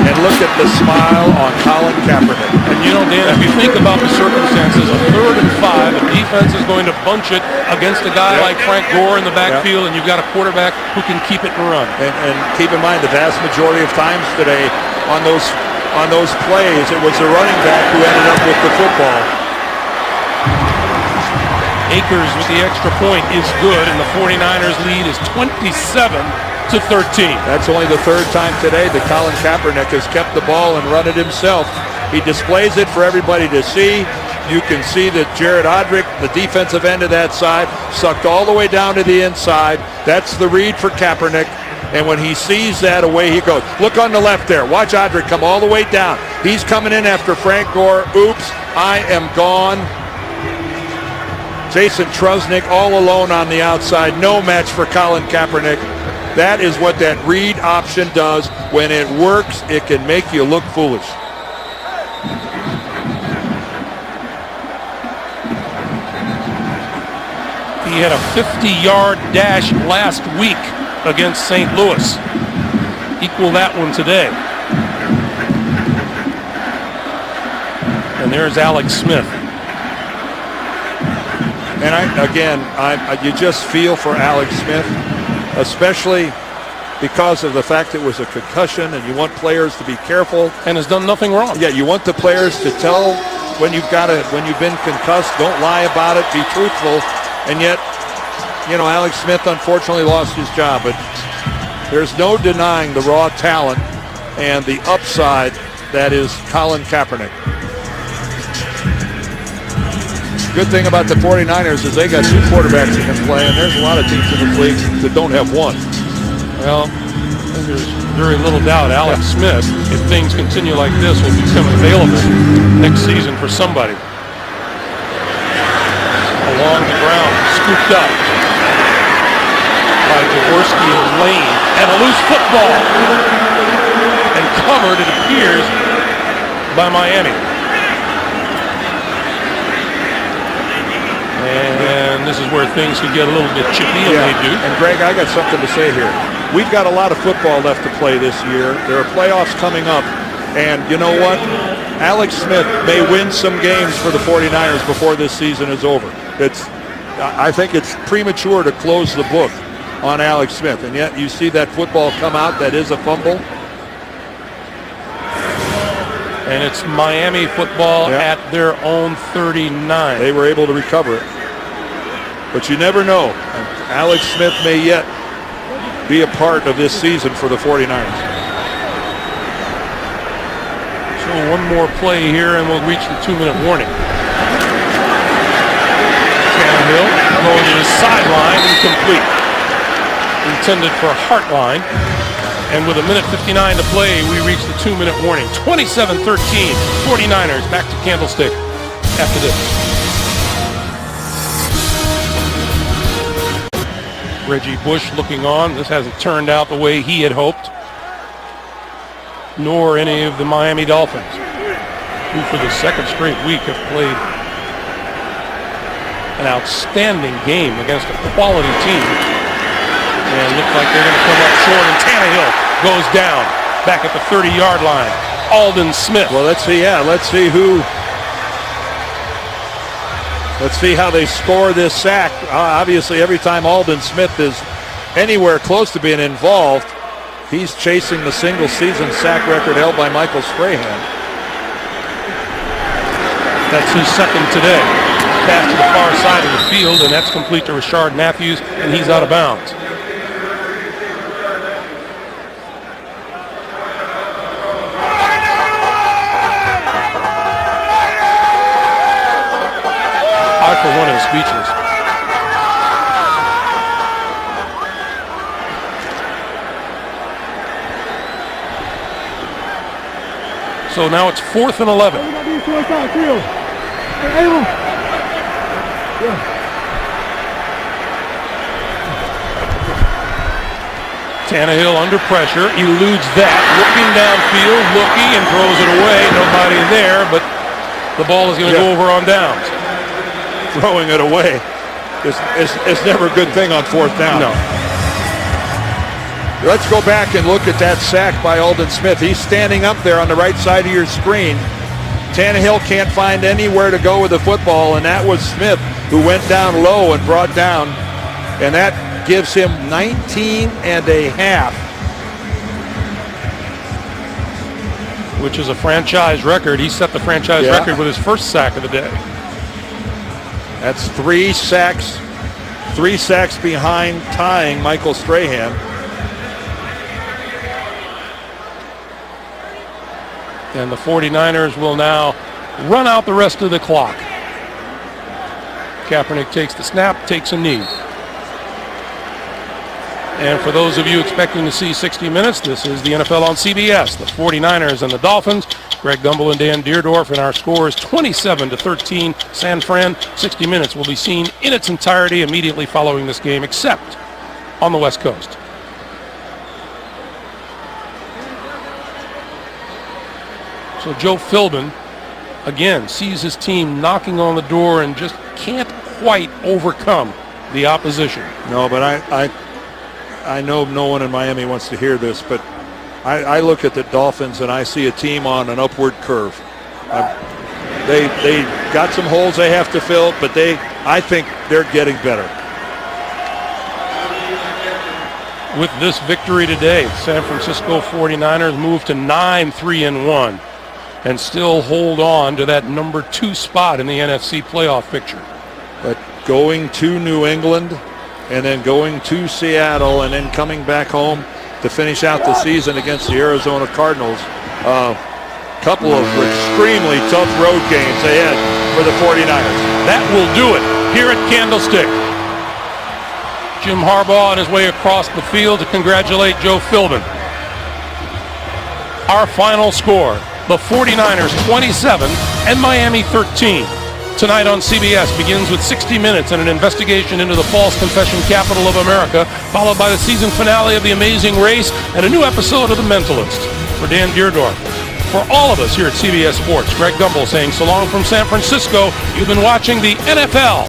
And look at the smile on Colin Kaepernick. And Dan, if you think about the circumstances, a 3rd and 5, the defense is going to bunch it against a guy like Frank Gore in the backfield, and you've got a quarterback who can keep it and run. And keep in mind, the vast majority of times today on those plays, it was the running back who ended up with the football. Akers with the extra point is good, and the 49ers lead is 27-13. That's only the 3rd time today that Colin Kaepernick has kept the ball and run it himself. He displays it for everybody to see. You can see that Jared Odrick, the defensive end of that side, sucked all the way down to the inside. That's the read for Kaepernick. And when he sees that, away he goes. Look on the left there. Watch Odrick come all the way down. He's coming in after Frank Gore. Oops, I am gone. Jason Trusnick all alone on the outside. No match for Colin Kaepernick. That is what that read option does. When it works, it can make you look foolish. He had a 50-yard dash last week against St. Louis. Equal that one today. And there's Alex Smith. And you just feel for Alex Smith, especially because of the fact it was a concussion, and you want players to be careful. And has done nothing wrong. Yeah, you want the players to tell when you've been concussed, don't lie about it, be truthful. And yet, Alex Smith unfortunately lost his job, but there's no denying the raw talent and the upside that is Colin Kaepernick. Good thing about the 49ers is they got 2 quarterbacks that can play, and there's a lot of teams in this league that don't have one. Well, there's very little doubt Alex Smith, if things continue like this, will become available next season for somebody. Along the ground, scooped up by Jaworski and Lane, and a loose football, and covered, it appears, by Miami. And this is where things can get a little bit chippy, and they do. And Greg, I got something to say here. We've got a lot of football left to play this year. There are playoffs coming up, and you know what? Alex Smith may win some games for the 49ers before this season is over. I think it's premature to close the book on Alex Smith, and yet you see that football come out. That is a fumble. And it's Miami football at their own 39. They were able to recover it. But you never know. Alex Smith may yet be a part of this season for the 49ers. So one more play here and we'll reach the 2-minute warning. Tannehill going to the sideline, incomplete. Intended for Hartline. And with 1:59 to play, we reach the 2-minute warning. 27-13, 49ers back to Candlestick after this. Reggie Bush looking on. This hasn't turned out the way he had hoped, nor any of the Miami Dolphins, who for the second straight week have played an outstanding game against a quality team. And look like they're going to come up short, and Tannehill goes down back at the 30-yard line. Aldon Smith. Well, let's see how they score this sack. Obviously, every time Aldon Smith is anywhere close to being involved, he's chasing the single-season sack record held by Michael Strahan. That's his second today. Pass to the far side of the field, and that's complete to Rashard Matthews, and he's out of bounds. I, for one, am speechless. So now it's 4th and 11. Tannehill under pressure, eludes that, looking downfield, looking, and throws it away. Nobody there, but the ball is going to go over on downs. Throwing it away is never a good thing on 4th down. No. Let's go back and look at that sack by Aldon Smith. He's standing up there on the right side of your screen. Tannehill can't find anywhere to go with the football, and that was Smith who went down low and brought down, and that gives him 19 and a half. Which is a franchise record. He set the franchise record with his first sack of the day. That's 3 sacks behind tying Michael Strahan. And the 49ers will now run out the rest of the clock. Kaepernick takes the snap, takes a knee. And for those of you expecting to see 60 minutes, this is the NFL on CBS. The 49ers and the Dolphins. Greg Gumbel and Dan Deerdorf, and our score is 27-13. San Fran. 60 minutes will be seen in its entirety immediately following this game, except on the West Coast. So Joe Philbin, again, sees his team knocking on the door and just can't quite overcome the opposition. No, but I know no one in Miami wants to hear this, but I look at the Dolphins and I see a team on an upward curve. They got some holes they have to fill, but I think they're getting better. With this victory today, San Francisco 49ers move to 9-3-1. and still hold on to that number 2 spot in the NFC playoff picture. But going to New England and then going to Seattle and then coming back home to finish out the season against the Arizona Cardinals. Couple of extremely tough road games ahead for the 49ers. That will do it here at Candlestick. Jim Harbaugh on his way across the field to congratulate Joe Philbin. Our final score, the 49ers 27 and Miami 13. Tonight on CBS begins with 60 Minutes and an investigation into the false confession capital of America, followed by the season finale of The Amazing Race and a new episode of The Mentalist. For Dan Deerdorf, for all of us here at CBS Sports, Greg Gumbel saying so long from San Francisco. You've been watching the NFL